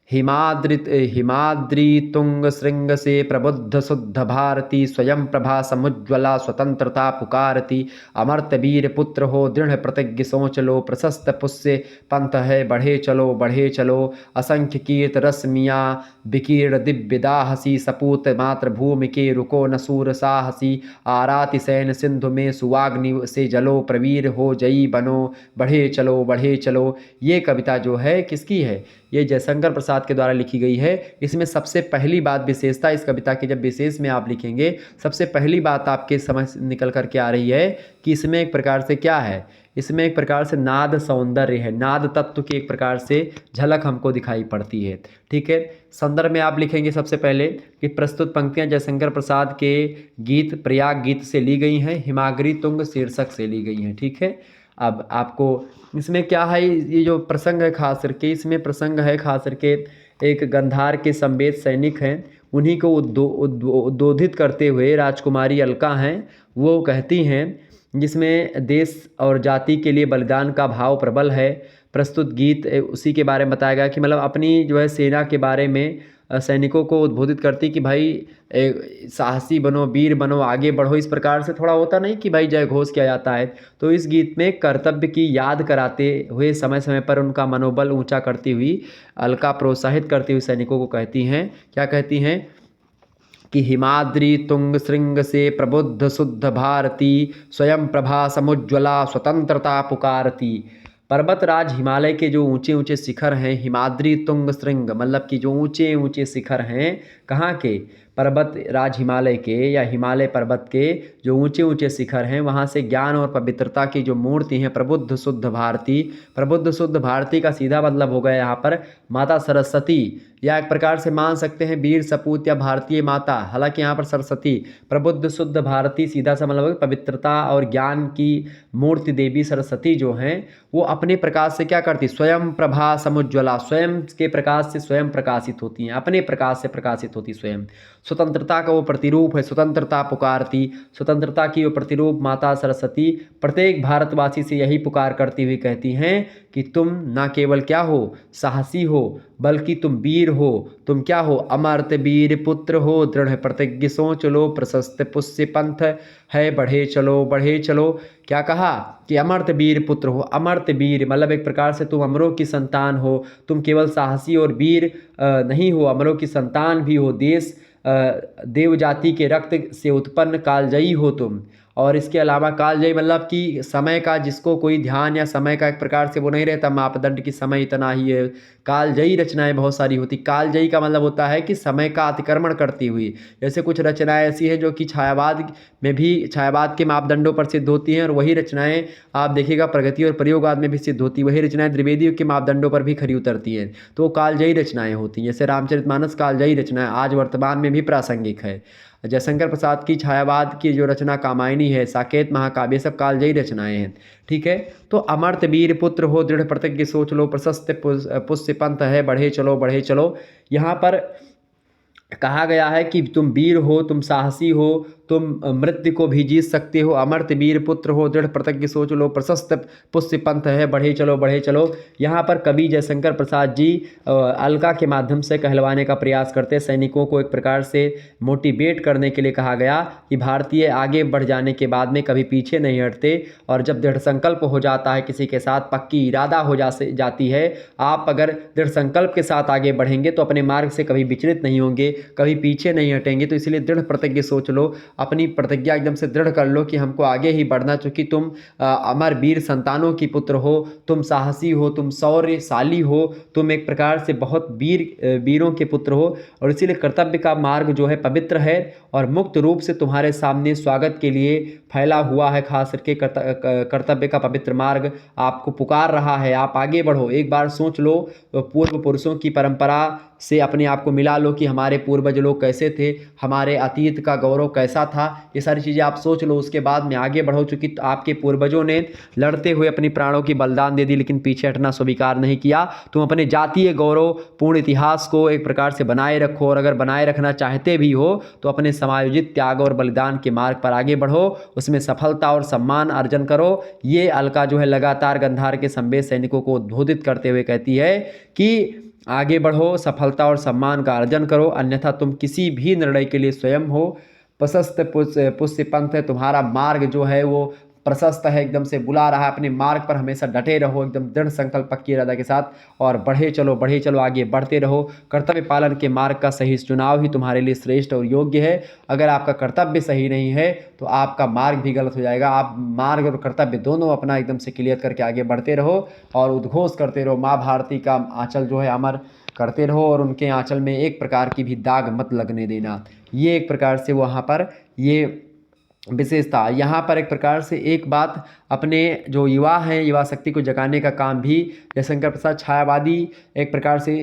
हिमाद्री तुंग श्रृंग से प्रबुद्ध शुद्ध भारती, स्वयं प्रभा समुज्ज्वला स्वतंत्रता पुकारती। अमर्त वीर पुत्र हो दृढ़ प्रतिज्ञ सोच लो, प्रशस्त पुष्य पंथ है बढ़े चलो बढ़े चलो। असंख्य कीर्त रश्मियाँ विकीर्ण दिव्यदा हसी, सपूत मातृभूमि के रुको न सूर साहसी। आराति सैन सिंधु में सुवाग्नि से जलो, प्रवीर हो जयी बनो बढ़े चलो बढ़े चलो। ये कविता जो है किसकी है, ये जयशंकर प्रसाद के द्वारा लिखी गई है। इसमें सबसे पहली बात, विशेषता इस कविता की जब विशेष में आप लिखेंगे, सबसे पहली बात आपके समझ निकल कर के आ रही है कि इसमें एक प्रकार से क्या है, इसमें एक प्रकार से नाद सौंदर्य है, नाद तत्व की एक प्रकार से झलक हमको दिखाई पड़ती है। ठीक है, संदर्भ में आप लिखेंगे सबसे पहले कि प्रस्तुत पंक्तियां जयशंकर प्रसाद के गीत प्रयाग गीत से ली गई हैं, हिमाद्री तुंग शीर्षक से ली गई हैं। ठीक है, अब आपको इसमें क्या है, ये जो प्रसंग है खास करके, इसमें प्रसंग है खास करके एक गंधार के संवेद सैनिक हैं, उन्हीं को उद्बोधित करते हुए राजकुमारी अलका हैं, वो कहती हैं, जिसमें देश और जाति के लिए बलिदान का भाव प्रबल है। प्रस्तुत गीत उसी के बारे में बताया गया कि मतलब अपनी जो है सेना के बारे में सैनिकों को उद्बोधित करती कि भाई साहसी बनो, वीर बनो, आगे बढ़ो। इस प्रकार से थोड़ा होता नहीं कि भाई जय घोष किया जाता है। तो इस गीत में कर्तव्य की याद कराते हुए, समय समय पर उनका मनोबल ऊंचा करती हुई अलका प्रोत्साहित करती हुई सैनिकों को कहती हैं, क्या कहती हैं कि हिमाद्री तुंग श्रृंग से प्रबुद्ध शुद्ध भारती, स्वयं प्रभा समुज्ज्वला स्वतंत्रता पुकारती। पर्वत राज हिमालय के जो ऊंचे ऊंचे शिखर हैं, हिमाद्री तुंग श्रृंग मतलब कि जो ऊंचे ऊंचे शिखर हैं, कहाँ के, पर्वत राज हिमालय के या हिमालय पर्वत के जो ऊंचे ऊंचे शिखर हैं, वहाँ से ज्ञान और पवित्रता की जो मूर्ति हैं, प्रबुद्ध शुद्ध भारती। प्रबुद्ध शुद्ध भारती का सीधा मतलब हो गया यहाँ पर माता सरस्वती, या एक प्रकार से मान सकते हैं वीर सपूत या भारतीय माता। हालांकि यहाँ पर सरस्वती, प्रबुद्ध शुद्ध भारती सीधा सा मतलब पवित्रता और ज्ञान की मूर्ति देवी सरस्वती जो हैं, वो अपने प्रकाश से क्या करती, स्वयं प्रभा समुज्ज्वला, स्वयं के प्रकाश से स्वयं प्रकाशित होती हैं, अपने प्रकाश से प्रकाशित होती स्वयं। स्वतंत्रता का वो प्रतिरूप है, स्वतंत्रता पुकारती, स्वतंत्रता की वो प्रतिरूप माता सरस्वती प्रत्येक भारतवासी से यही पुकार करती हुई कहती हैं कि तुम ना केवल क्या हो, साहसी हो, बल्कि तुम वीर हो, तुम क्या हो, अमर्त वीर पुत्र हो, दृढ़ प्रतिज्ञ सोच लो, प्रशस्त पुष्य पंथ है बढ़े चलो बढ़े चलो। क्या कहा कि अमर्त वीर पुत्र हो, अमर्त वीर मतलब एक प्रकार से तुम अमरों की संतान हो, तुम केवल साहसी और वीर नहीं हो, अमरों की संतान भी हो, देश देव जाति के रक्त से उत्पन्न कालजयी हो तुम। और इसके अलावा कालजयी मतलब कि समय का जिसको कोई ध्यान या समय का एक प्रकार से वो नहीं रहता मापदंड की समय इतना ही है। कालजयी रचनाएं बहुत सारी होती, कालजयी का मतलब होता है कि समय का अतिक्रमण करती हुई। जैसे कुछ रचनाएं ऐसी हैं जो कि छायावाद में भी छायावाद के मापदंडों पर सिद्ध होती हैं, और वही रचनाएं आप देखिएगा प्रगति और प्रयोगवाद में भी सिद्ध होती, वही रचनाएं द्विवेदी के मापदंडों पर भी खरी उतरती हैं, तो वो कालजयी रचनाएं होती हैं। जैसे रामचरितमानस कालजयी रचना है, आज वर्तमान में भी प्रासंगिक है। जयशंकर प्रसाद की छायावाद की जो रचना कामायनी है, साकेत महाकाव्य, सब कालजयी रचनाएं हैं। ठीक है, तो अमर्त वीर पुत्र हो, दृढ़ प्रतिज्ञ सोच लो, प्रशस्त पुष्य पंथ है बढ़े चलो बढ़े चलो। यहाँ पर कहा गया है कि तुम वीर हो, तुम साहसी हो, तुम मृत्यु को भी जीत सकते हो, अमर्त वीर पुत्र हो, दृढ़ प्रतिज्ञ सोच लो, प्रशस्त पुष्य पंथ है बढ़े चलो बढ़े चलो। यहाँ पर कवि जयशंकर प्रसाद जी अलका के माध्यम से कहलवाने का प्रयास करते, सैनिकों को एक प्रकार से मोटिवेट करने के लिए कहा गया कि भारतीय आगे बढ़ जाने के बाद में कभी पीछे नहीं हटते, और जब दृढ़ संकल्प हो जाता है किसी के साथ, पक्की इरादा हो जाती है, आप अगर दृढ़ संकल्प के साथ आगे बढ़ेंगे तो अपने मार्ग से कभी विचलित नहीं होंगे, कभी पीछे नहीं हटेंगे। तो इसलिए दृढ़ प्रतिज्ञ सोच लो, अपनी प्रतिज्ञा एकदम से दृढ़ कर लो कि हमको आगे ही बढ़ना, चूंकि तुम अमर वीर संतानों की पुत्र हो, तुम साहसी हो, तुम शौर्यशाली हो, तुम एक प्रकार से बहुत वीरों के पुत्र हो, और इसीलिए कर्तव्य का मार्ग जो है पवित्र है और मुक्त रूप से तुम्हारे सामने स्वागत के लिए फैला हुआ है। खास करके कर्तव्य का पवित्र मार्ग आपको पुकार रहा है, आप आगे बढ़ो। एक बार सोच लो, पूर्व पुरुषों की परंपरा से अपने आप को मिला लो कि हमारे पूर्वज लोग कैसे थे, हमारे अतीत का गौरव कैसा था, ये सारी चीज़ें आप सोच लो, उसके बाद में आगे बढ़ो। चूँकि आपके पूर्वजों ने लड़ते हुए अपनी प्राणों की बलिदान दे दी, लेकिन पीछे हटना स्वीकार नहीं किया। तुम अपने जातीय गौरव पूर्ण इतिहास को एक प्रकार से बनाए रखो, और अगर बनाए रखना चाहते भी हो तो अपने समायोजित त्याग और बलिदान के मार्ग पर आगे बढ़ो, उसमें सफलता और सम्मान अर्जन करो। ये अलका जो है लगातार गंधार के संवेद सैनिकों को उद्बोधित करते हुए कहती है कि आगे बढ़ो, सफलता और सम्मान का अर्जन करो, अन्यथा तुम किसी भी निर्णय के लिए स्वयं हो। प्रशस्त पुष्य पंथ है, तुम्हारा मार्ग जो है वो प्रशस्त है, एकदम से बुला रहा है। अपने मार्ग पर हमेशा डटे रहो, एकदम दृढ़ संकल्प पक्की इरादा के साथ, और बढ़े चलो आगे बढ़ते रहो। कर्तव्य पालन के मार्ग का सही चुनाव ही तुम्हारे लिए श्रेष्ठ और योग्य है। अगर आपका कर्तव्य सही नहीं है तो आपका मार्ग भी गलत हो जाएगा। आप मार्ग और कर्तव्य दोनों अपना एकदम से क्लियर करके आगे बढ़ते रहो और उद्घोष करते रहो। माँ भारती का आंचल जो है अमर करते रहो, और उनके आंचल में एक प्रकार की भी दाग मत लगने देना। ये एक प्रकार से वहाँ पर ये विशेषता। यहाँ पर एक प्रकार से एक बात अपने जो युवा हैं, युवा शक्ति को जगाने का काम भी जयशंकर प्रसाद छायावादी एक प्रकार से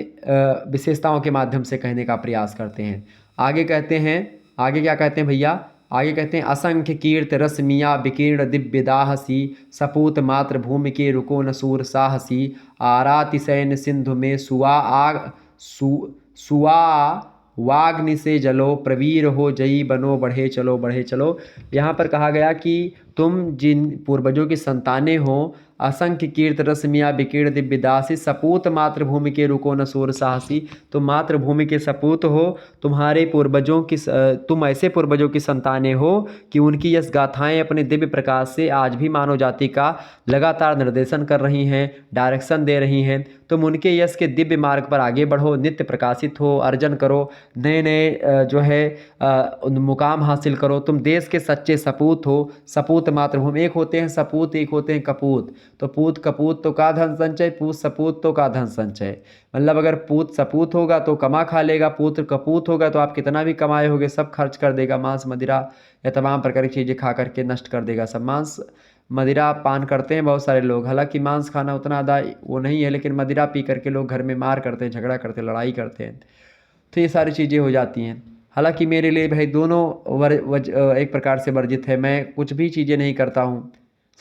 विशेषताओं के माध्यम से कहने का प्रयास करते हैं। आगे कहते हैं, आगे क्या कहते हैं भैया, आगे कहते हैं असंख्य कीर्त रश्मिया विकीर्ण दिव्य दाहसी, सपूत मातृ भूमि के रुको न सूर साहसी, आरातिशयन सिंधु में सुआ वाग्नि से जलो, प्रवीर हो जयी बनो, बढ़े चलो। यहाँ पर कहा गया कि तुम जिन पूर्वजों की संतानें हो, असंख्य कीर्त रश्मिया विकीर्ण दिव्य दासी, सपूत मातृभूमि के रुको न सूर साहसी, तुम मातृभूमि के सपूत हो। तुम्हारे पूर्वजों की तुम ऐसे पूर्वजों की संतानें हो कि उनकी यश गाथाएं अपने दिव्य प्रकाश से आज भी मानव जाति का लगातार निर्देशन कर रही हैं, डायरेक्शन दे रही हैं। तुम उनके यश के दिव्य मार्ग पर आगे बढ़ो, नित्य प्रकाशित हो, अर्जन करो, नए नए जो है मुकाम हासिल करो। तुम देश के सच्चे सपूत हो। सपूत मातृभूमि, एक होते हैं सपूत, एक होते हैं कपूत। तो पूत कपूत तो का धन संचय, पूत सपूत तो का धन संचय। मतलब अगर पूत सपूत होगा तो कमा खा लेगा, पुत्र कपूत होगा तो आप कितना भी कमाए होगे सब खर्च कर देगा, मांस मदिरा या तमाम प्रकार की चीज़ें खा करके नष्ट कर देगा सब। मांस मदिरा पान करते हैं बहुत सारे लोग, हालांकि मांस खाना उतना आदा वो नहीं है, लेकिन मदिरा पी करके लोग घर में मार करते हैं, झगड़ा करते हैं, लड़ाई करते हैं, तो ये सारी चीज़ें हो जाती हैं। हालांकि मेरे लिए भाई दोनों एक प्रकार से वर्जित है, मैं कुछ भी चीज़ें नहीं करता हूँ,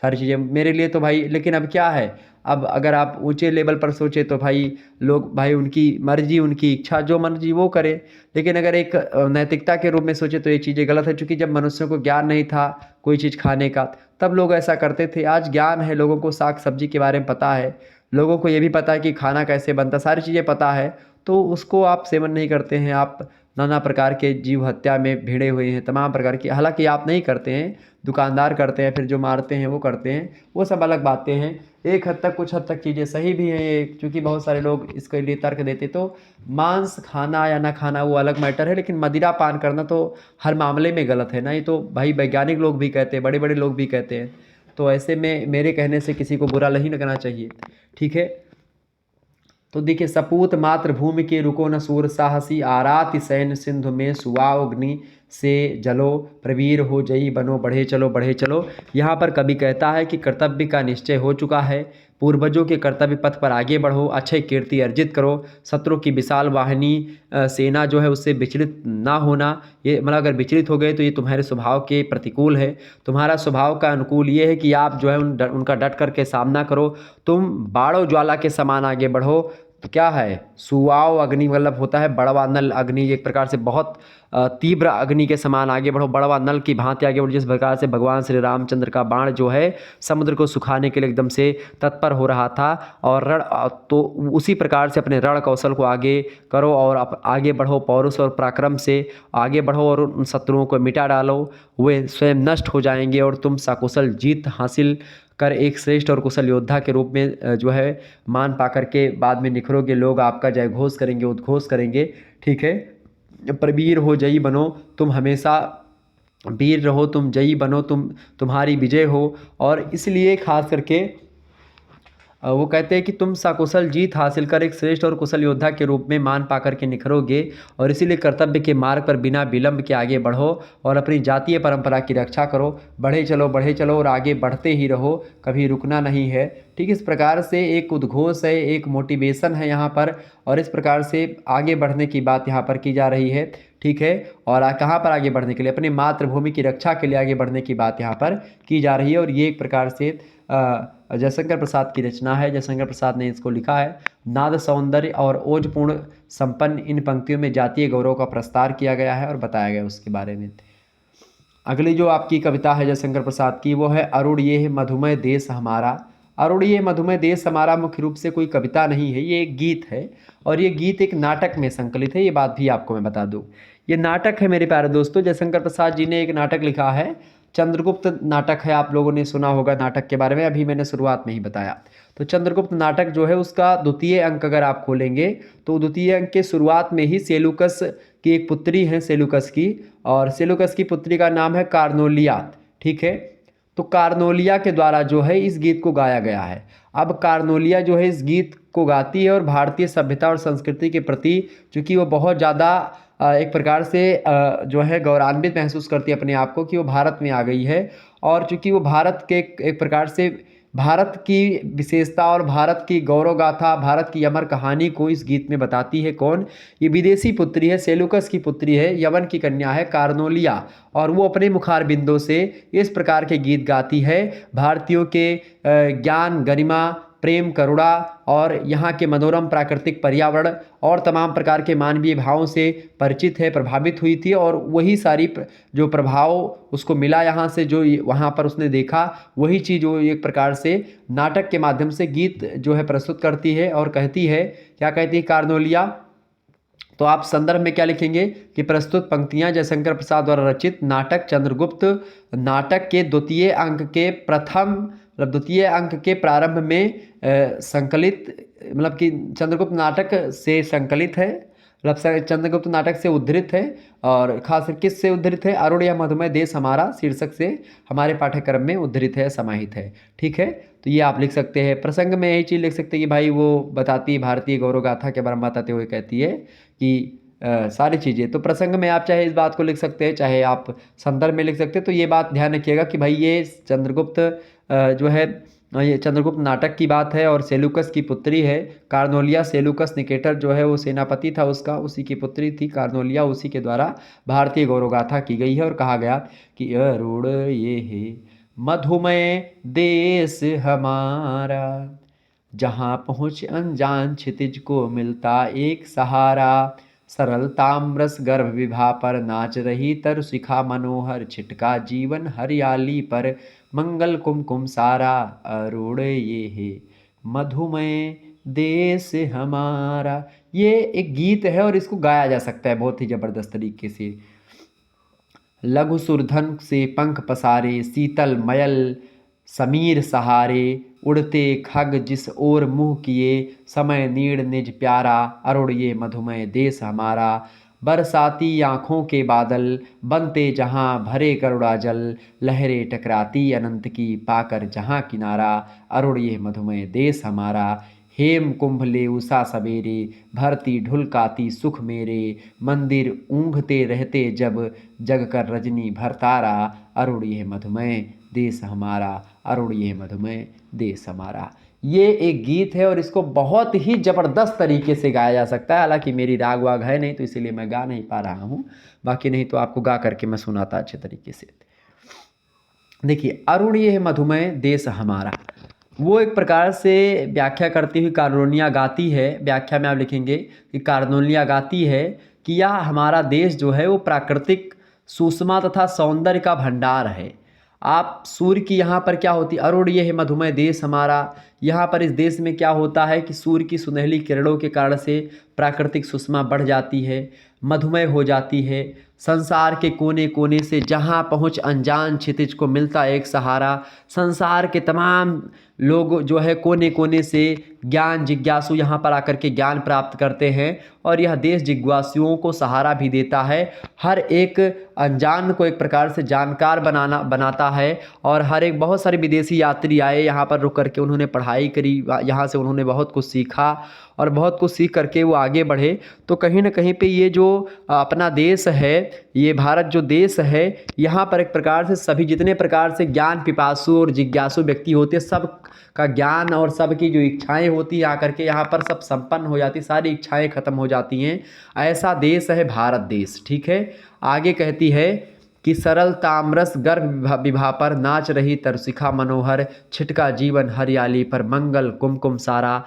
सारी चीज़ें मेरे लिए तो भाई। लेकिन अब क्या है, अब अगर आप ऊंचे लेवल पर सोचे तो भाई लोग भाई उनकी मर्जी उनकी इच्छा, जो मर्जी वो करे। लेकिन अगर एक नैतिकता के रूप में सोचे तो ये चीज़ें गलत है, क्योंकि जब मनुष्यों को ज्ञान नहीं था कोई चीज़ खाने का तब लोग ऐसा करते थे। आज ज्ञान है, लोगों को साग सब्जी के बारे में पता है, लोगों को ये भी पता है कि खाना कैसे बनता, सारी चीज़ें पता है, तो उसको आप सेवन नहीं करते हैं। आप नाना प्रकार के जीव हत्या में भिड़े हुए हैं, तमाम प्रकार की, हालांकि आप नहीं करते हैं, दुकानदार करते हैं, फिर जो मारते हैं वो करते हैं, वो सब अलग बातें हैं। एक हद तक कुछ हद तक चीज़ें सही भी हैं, क्योंकि बहुत सारे लोग इसके लिए तर्क देते। तो मांस खाना या ना खाना वो अलग मैटर है, लेकिन मदिरा पान करना तो हर मामले में गलत है ना। ये तो भाई वैज्ञानिक लोग भी कहते हैं, बड़े बड़े लोग भी कहते हैं। तो ऐसे में मेरे कहने से किसी को बुरा नहीं लगना चाहिए, ठीक है। तो देखिए, सपूत मातृभूमि के रुको न सूर साहसी, आराति सैन सिंधु में सुवाग्नि से जलो, प्रवीर हो जयी बनो, बढ़े चलो। यहाँ पर कवि कहता है कि कर्तव्य का निश्चय हो चुका है, पूर्वजों के कर्तव्य पथ पर आगे बढ़ो, अच्छे कीर्ति अर्जित करो, शत्रु की विशाल वाहिनी सेना जो है उससे विचलित ना होना। ये मतलब अगर विचलित हो गए तो ये तुम्हारे स्वभाव के प्रतिकूल है। तुम्हारा स्वभाव का अनुकूल ये है कि आप जो है उनका डट करके सामना करो। तुम बाड़ो ज्वाला के समान आगे बढ़ो। तो क्या है, सुआव अग्नि मतलब होता है बड़वा नल अग्नि, एक प्रकार से बहुत तीव्र अग्नि के समान आगे बढ़ो, बड़वा नल की भांति आगे बढ़ो। जिस प्रकार से भगवान श्री रामचंद्र का बाण जो है समुद्र को सुखाने के लिए एकदम से तत्पर हो रहा था, और रण तो उसी प्रकार से अपने रण कौशल को आगे करो और आगे बढ़ो, पौरुष और पराक्रम से आगे बढ़ो और उन शत्रुओं को मिटा डालो। वे स्वयं नष्ट हो जाएंगे और तुम सकुशल जीत हासिल कर एक श्रेष्ठ और कुशल योद्धा के रूप में जो है मान पा करके बाद में निखरोगे। लोग आपका जय घोष करेंगे, उद्घोष करेंगे, ठीक है। प्रवीर हो जयी बनो, तुम हमेशा वीर रहो, तुम जयी बनो, तुम्हारी विजय हो। और इसलिए खास करके वो कहते हैं कि तुम सकुशल जीत हासिल कर एक श्रेष्ठ और कुशल योद्धा के रूप में मान पाकर के निखरोगे और इसीलिए कर्तव्य के मार्ग पर बिना विलंब के आगे बढ़ो और अपनी जातीय परंपरा की रक्षा करो। बढ़े चलो और आगे बढ़ते ही रहो, कभी रुकना नहीं है। ठीक, इस प्रकार से एक उद्घोष है, एक मोटिवेशन है यहाँ पर, और इस प्रकार से आगे बढ़ने की बात यहाँ पर की जा रही है। ठीक है, और कहाँ पर आगे बढ़ने के लिए? अपनी मातृभूमि की रक्षा के लिए आगे बढ़ने की बात यहाँ पर की जा रही है। और ये एक प्रकार से जयशंकर प्रसाद की रचना है। जयशंकर प्रसाद ने इसको लिखा है। नाद सौंदर्य और ओजपूर्ण संपन्न इन पंक्तियों में जातीय गौरव का प्रस्तार किया गया है और बताया गया उसके बारे में। अगली जो आपकी कविता है जयशंकर प्रसाद की, वो है अरुण ये मधुमय देश हमारा। अरुण ये मधुमय देश हमारा मुख्य रूप से कोई कविता नहीं है, ये एक गीत है, और ये गीत एक नाटक में संकलित है। ये बात भी आपको मैं बता दूं, ये नाटक है मेरे प्यारे दोस्तों। जयशंकर प्रसाद जी ने एक नाटक लिखा है, चंद्रगुप्त नाटक है। आप लोगों ने सुना होगा नाटक के बारे में, अभी मैंने शुरुआत में ही बताया। तो चंद्रगुप्त नाटक जो है उसका द्वितीय अंक अगर आप खोलेंगे तो द्वितीय अंक के शुरुआत में ही सेलुकस की एक पुत्री है, सेलुकस की, और सेलुकस की पुत्री का नाम है कार्नोलिया। ठीक है, तो कार्नोलिया के द्वारा जो है इस गीत को गाया गया है। अब कार्नोलिया जो है इस गीत को गाती है और भारतीय सभ्यता और संस्कृति के प्रति चूँकि वो बहुत ज़्यादा एक प्रकार से जो है गौरवान्वित महसूस करती है अपने आप को कि वो भारत में आ गई है, और चूँकि वो भारत के एक प्रकार से भारत की विशेषता और भारत की गौरव गाथा, भारत की अमर कहानी को इस गीत में बताती है। कौन? ये विदेशी पुत्री है, सेलुकस की पुत्री है, यवन की कन्या है कार्नोलिया, और वो अपने मुखार बिंदों से इस प्रकार के गीत गाती है। भारतीयों के ज्ञान, गरिमा, प्रेम, करुणा और यहाँ के मनोरम प्राकृतिक पर्यावरण और तमाम प्रकार के मानवीय भावों से परिचित है, प्रभावित हुई थी, और वही सारी जो प्रभाव उसको मिला यहाँ से, जो वहाँ पर उसने देखा, वही चीज़ वो एक प्रकार से नाटक के माध्यम से गीत जो है प्रस्तुत करती है और कहती है। क्या कहती है कार्नोलिया? तो आप संदर्भ में क्या लिखेंगे कि प्रस्तुत पंक्तियाँ जयशंकर प्रसाद द्वारा रचित नाटक चंद्रगुप्त नाटक के द्वितीय अंक के द्वितीय अंक के प्रारंभ में संकलित, मतलब कि चंद्रगुप्त नाटक से संकलित है, मतलब चंद्रगुप्त नाटक से उद्धृत है, और खास किस से उद्धृत है? अरुण या मधुमय देश हमारा शीर्षक से हमारे पाठ्यक्रम में उद्धृत है, समाहित है। ठीक है, तो ये आप लिख सकते हैं। प्रसंग में यही चीज़ लिख सकते हैं कि भाई वो बताती है भारतीय गौरव गाथा के बारे में बताते हुए कहती है कि सारी चीज़ें। तो प्रसंग में आप चाहे इस बात को लिख सकते हैं, चाहे आप संदर्भ में लिख सकते हैं। तो ये बात ध्यान रखिएगा कि भाई ये चंद्रगुप्त जो है ये चंद्रगुप्त नाटक की बात है, और सेलुकस की पुत्री है कार्नोलिया। सेलुकस निकेटर जो है वो सेनापति था उसका, उसी की पुत्री थी कार्नोलिया, उसी के द्वारा भारतीय गौरव गाथा की गई है। और कहा गया कि अरुण ये है मधुमय देश हमारा, जहाँ पहुँच अनजान क्षितिज को मिलता एक सहारा, सरल ताम्रस गर्भ विभा पर नाच रही तरु शिखा मनोहर, छिटका जीवन हरियाली पर मंगल कुमकुम सारा, अरुण ये है मधुमय देश हमारा। ये एक गीत है और इसको गाया जा सकता है बहुत ही जबरदस्त तरीके से। लघु सुरधन से पंख पसारे, शीतल मयल समीर सहारे, उड़ते खग जिस ओर मुँह किए, समय नीड़ निज प्यारा, अरुण ये मधुमय देश हमारा। बरसाती आँखों के बादल बनते जहाँ भरे करुणा जल, लहरें टकराती अनंत की पाकर जहाँ किनारा, अरुण ये मधुमय देश हमारा। हेम कुंभ ले उषा सवेरे, भरती ढुलकाती सुख मेरे, मंदिर ऊँघते रहते जब जग कर रजनी भरतारा, अरुण ये मधुमय देश हमारा, अरुण ये मधुमय देश हमारा। ये एक गीत है और इसको बहुत ही ज़बरदस्त तरीके से गाया जा सकता है। हालांकि मेरी राग वाग है नहीं तो इसीलिए मैं गा नहीं पा रहा हूँ, बाकी नहीं तो आपको गा करके मैं सुनाता अच्छे तरीके से। देखिए, अरुण ये है मधुमय देश हमारा, वो एक प्रकार से व्याख्या करती हुई कार्नोलिया गाती है। व्याख्या में आप लिखेंगे कि कार्नोलिया गाती है कि यह हमारा देश जो है वो प्राकृतिक सुषमा तथा सौंदर्य का भंडार है। आप सूर्य की यहाँ पर क्या होती है? अरुण ये है मधुमय देश हमारा। यहाँ पर इस देश में क्या होता है कि सूर्य की सुनहली किरणों के कारण से प्राकृतिक सुषमा बढ़ जाती है, मधुमय हो जाती है। संसार के कोने कोने से जहाँ पहुँच अनजान क्षितिज को मिलता एक सहारा। संसार के तमाम लोग जो है कोने कोने से ज्ञान जिज्ञासु यहाँ पर आकर के ज्ञान प्राप्त करते हैं और यह देश जिज्ञासुओं को सहारा भी देता है। हर एक अनजान को एक प्रकार से जानकार बनाता है और हर एक बहुत सारे विदेशी यात्री आए यहाँ पर रुक करके उन्होंने पढ़ाई करी, यहाँ से उन्होंने बहुत कुछ सीखा और बहुत कुछ सीख करके वो आगे बढ़े। तो कहीं ना कहीं पे ये जो अपना देश है, ये भारत जो देश है, यहाँ पर एक प्रकार से सभी जितने प्रकार से ज्ञान पिपासु और जिज्ञासु व्यक्ति होते हैं, सब का ज्ञान और सबकी जो इच्छाएं होती हैं आकर के यहाँ पर सब संपन्न हो जाती, सारी इच्छाएं खत्म हो जाती हैं। ऐसा देश है भारत देश। ठीक है, आगे कहती है कि सरल ताम्रस गर्भ विभा पर नाच रही तरसिखा मनोहर, छिटका जीवन हरियाली पर मंगल कुमकुम सारा।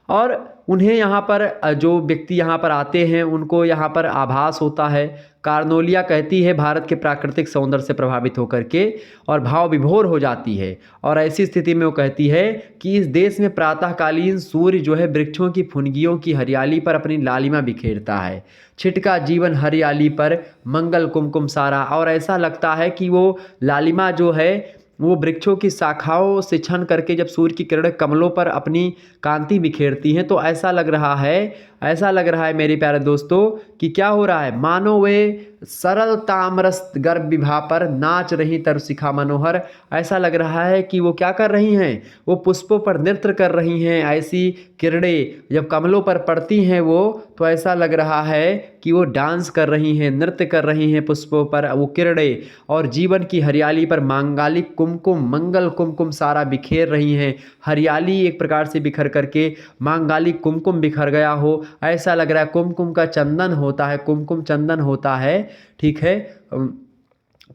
और उन्हें यहाँ पर जो व्यक्ति यहाँ पर आते हैं उनको यहाँ पर आभास होता है। कार्नोलिया कहती है भारत के प्राकृतिक सौंदर्य से प्रभावित होकर के और भाव विभोर हो जाती है और ऐसी स्थिति में वो कहती है कि इस देश में प्रातःकालीन सूर्य जो है वृक्षों की फुनगियों की हरियाली पर अपनी लालिमा बिखेरता है, छिटका जीवन हरियाली पर मंगल कुमकुम सारा। और ऐसा लगता है कि वो लालिमा जो है वो वृक्षों की शाखाओं से छन करके जब सूर्य की किरणें कमलों पर अपनी कांति बिखेरती हैं तो ऐसा लग रहा है मेरे प्यारे दोस्तों कि क्या हो रहा है, मानो वे सरल ताम्रस गर्भ विभा पर नाच रही तरसिखा मनोहर। ऐसा लग रहा है कि वो क्या कर रही हैं, वो पुष्पों पर नृत्य कर रही हैं। ऐसी किरणें जब कमलों पर पड़ती हैं वो, तो ऐसा लग रहा है कि वो डांस कर रही हैं, नृत्य कर रही हैं पुष्पों पर वो किरणें, और जीवन की हरियाली पर मांगलिक कुमकुम मंगल कुमकुम सारा बिखेर रही हैं। हरियाली एक प्रकार से बिखर करके मांगलिक कुमकुम बिखर गया हो, ऐसा लग रहा है। कुमकुम का चंदन होता है, कुमकुम चंदन होता है, ठीक है,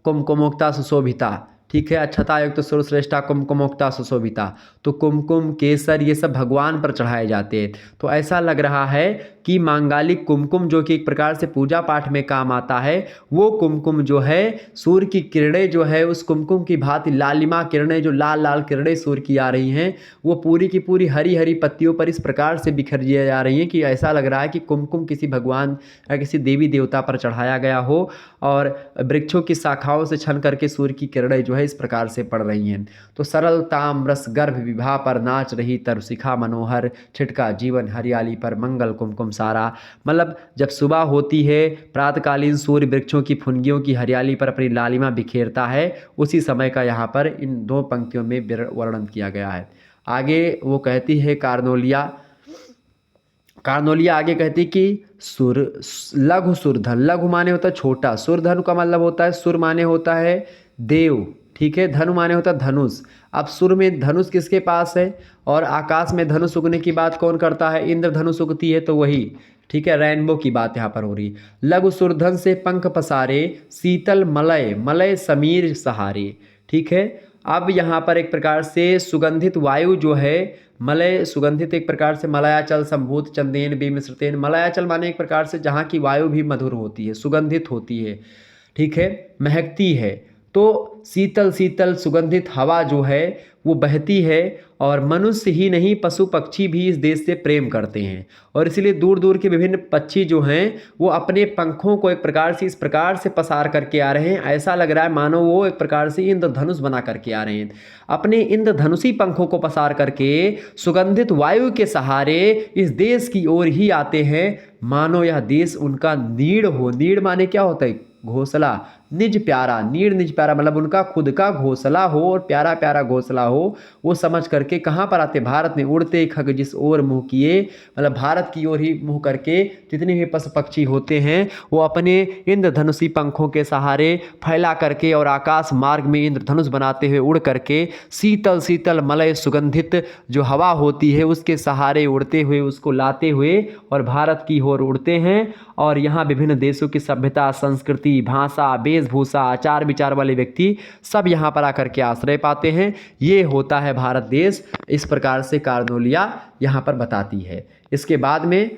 कुमकुमोक्ता सुशोभिता, ठीक है, अक्षता युक्त सुरश्रेष्ठा कुमकुमोक्ता सुशोभिता। तो कुमकुम केसर ये सब भगवान पर चढ़ाए जाते हैं। तो ऐसा लग रहा है कि मांगलिक कुमकुम जो कि एक प्रकार से पूजा पाठ में काम आता है, वो कुमकुम जो है सूर्य की किरणें जो है उस कुमकुम की भांति लालिमा किरणें, जो लाल लाल किरणें सूर्य की आ रही हैं, वो पूरी की पूरी हरी हरी पत्तियों पर इस प्रकार से बिखर जा रही हैं कि ऐसा लग रहा है कि कुमकुम किसी भगवान या किसी देवी देवता पर चढ़ाया गया हो और वृक्षों की शाखाओं से छन करके सूर्य की किरणें जो है इस प्रकार से पड़ रही हैं। तो सरल ताम्रस गर्भ विभा पर नाच रही तरसिखा मनोहर, छिटका जीवन हरियाली पर मंगल कुमकुम सारा। मतलब जब सुबह होती है, प्रातःकालीन सूर्य वृक्षों की फुनगियों की हरियाली पर अपनी लालिमा बिखेरता है, उसी समय का यहाँ पर इन दो पंक्तियों में वर्णन किया गया है। आगे वो कहती है कार्नोलिया आगे कहती कि सुर लघु सुरधन, लघु माने होता है छोटा, सुरधन का मतलब होता है, सुर माने होता है देव, ठीक है, धनु माने होता है धनुष। अब सुर में धनुष किसके पास है और आकाश में धनुष उगने की बात कौन करता है, इंद्र धनुष उगती है, तो वही, ठीक है, रेनबो की बात यहाँ पर हो रही। लघु सुरधन से पंख पसारे, शीतल मलय मलय समीर सहारे, ठीक है। अब यहाँ पर एक प्रकार से सुगंधित वायु जो है, मलय सुगंधित एक प्रकार से मलयाचल संभूत चंदेन विमिश्रतेन, मलयाचल माने एक प्रकार से जहाँ की वायु भी मधुर होती है, सुगंधित होती है, ठीक है, महकती है। तो शीतल शीतल सुगंधित हवा जो है वो बहती है और मनुष्य ही नहीं पशु पक्षी भी इस देश से प्रेम करते हैं और इसलिए दूर दूर के विभिन्न पक्षी जो हैं वो अपने पंखों को एक प्रकार से इस प्रकार से पसार करके आ रहे हैं। ऐसा लग रहा है मानो वो एक प्रकार से इंद्रधनुष बना करके आ रहे हैं, अपने इंद्रधनुषी पंखों को पसार करके सुगंधित वायु के सहारे इस देश की ओर ही आते हैं, मानो यह देश उनका नीड़ हो। नीड़ माने क्या होता है, घोंसला, निज प्यारा, नीड़ निज प्यारा मतलब उनका खुद का घोंसला हो और प्यारा प्यारा घोंसला हो। वो समझ करके कहाँ पर आते, भारत में उड़ते खग जिस ओर मुँह किए, मतलब भारत की ओर ही मुँह करके जितने भी पशु पक्षी होते हैं वो अपने इंद्रधनुषी पंखों के सहारे फैला करके और आकाश मार्ग में इंद्रधनुष बनाते हुए उड़ करके शीतल शीतल मलय सुगंधित जो हवा होती है उसके सहारे उड़ते हुए उसको लाते हुए और भारत की ओर उड़ते हैं और यहाँ विभिन्न देशों की सभ्यता, संस्कृति, भाषा, वेशभूषा, आचार विचार वाले व्यक्ति सब यहाँ पर आकर के आश्रय पाते हैं। ये होता है भारत देश। इस प्रकार से कार्नोलिया यहाँ पर बताती है। इसके बाद में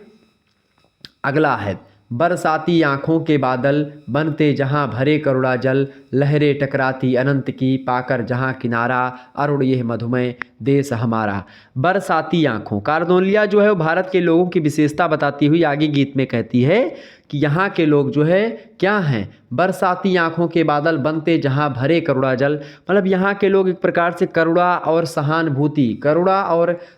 अगला है, बरसाती आँखों के बादल बनते जहाँ भरे करुणा जल, लहरें टकराती अनंत की पाकर जहाँ किनारा, अरुण यह मधुमय देश हमारा। बरसाती आँखों, कार्नोलिया जो है वो भारत के लोगों की विशेषता बताती हुई आगे गीत में कहती है कि यहाँ के लोग जो है क्या हैं, बरसाती आँखों के बादल बनते जहाँ भरे करुणा जल। मतलब यहाँ के लोग एक प्रकार से करुणा और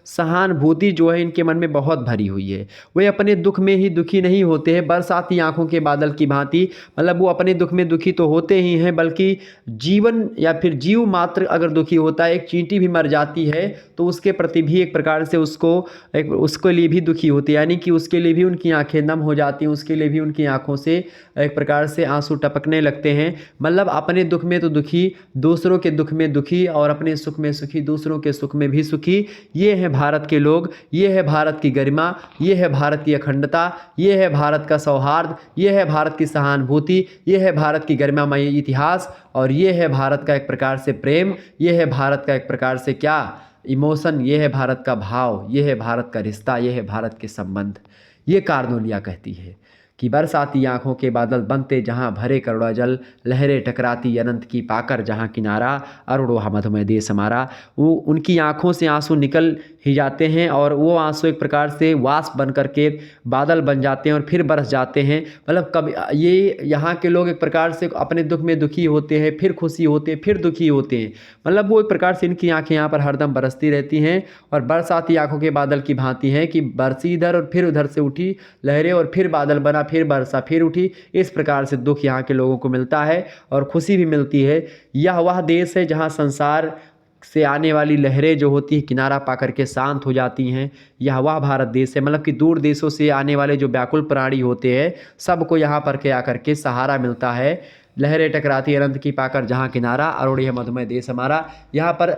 सहानुभूति जो है इनके मन में बहुत भरी हुई है। वे अपने दुख में ही दुखी नहीं होते हैं बरसाती आँखों के बादल की भांति। मतलब वो अपने दुख में दुखी तो होते ही हैं, बल्कि जीवन या फिर जीव मात्र अगर दुखी होता है, एक चींटी भी मर जाती है तो उसके प्रति भी एक प्रकार से उसके लिए भी दुखी होती है, यानी कि उसके लिए भी उनकी आंखें नम हो जाती हैं, उसके लिए भी उनकी आंखों से एक प्रकार से आंसू टपकने लगते हैं। मतलब अपने दुख में तो दुखी, दूसरों के दुख में दुखी, और अपने सुख में सुखी, दूसरों के सुख में भी सुखी। ये है भारत के लोग, ये है भारत की गरिमा, ये है भारत की अखंडता, ये है भारत का सौहार्द, ये है भारत की सहानुभूति, ये है भारत की गरिमामय इतिहास, और ये है भारत का एक प्रकार से प्रेम, ये है भारत का एक प्रकार से क्या इमोशन, ये है भारत का भाव, ये है भारत का रिश्ता, ये है भारत के संबंध। ये कार्नोलिया कहती है कि बरसाती आँखों के बादल बनते जहाँ भरे करुणा जल, लहरें टकराती अनंत की पाकर जहाँ किनारा, अरुणोहा मधुमय देश हमारा। वो उनकी आँखों से आंसू निकल ही जाते हैं और वो आंसू एक प्रकार से वाष्प बन करके बादल बन जाते हैं और फिर बरस जाते हैं। मतलब कभी ये यहाँ के लोग एक प्रकार से अपने दुख में दुखी होते हैं, फिर खुशी होते हैं, फिर दुखी होते हैं। मतलब वो एक प्रकार से इनकी आंखें यहाँ पर हरदम बरसती रहती हैं और बरसाती आंखों के बादल की भांति हैं कि बरसी इधर और फिर उधर से उठी लहरें और फिर बादल बना, फिर बरसा, फिर उठी। इस प्रकार से दुख यहाँ के लोगों को मिलता है और खुशी भी मिलती है। यह वह देश है जहाँ संसार से आने वाली लहरें जो होती हैं किनारा पा करके शांत हो जाती हैं। यह वह भारत देश है, मतलब कि दूर देशों से आने वाले जो व्याकुल प्राणी होते हैं सबको यहाँ पर के आकर के सहारा मिलता है। लहरें टकराती अनंत की पाकर जहाँ किनारा, अरुणिय मधुमय देश हमारा। यहाँ पर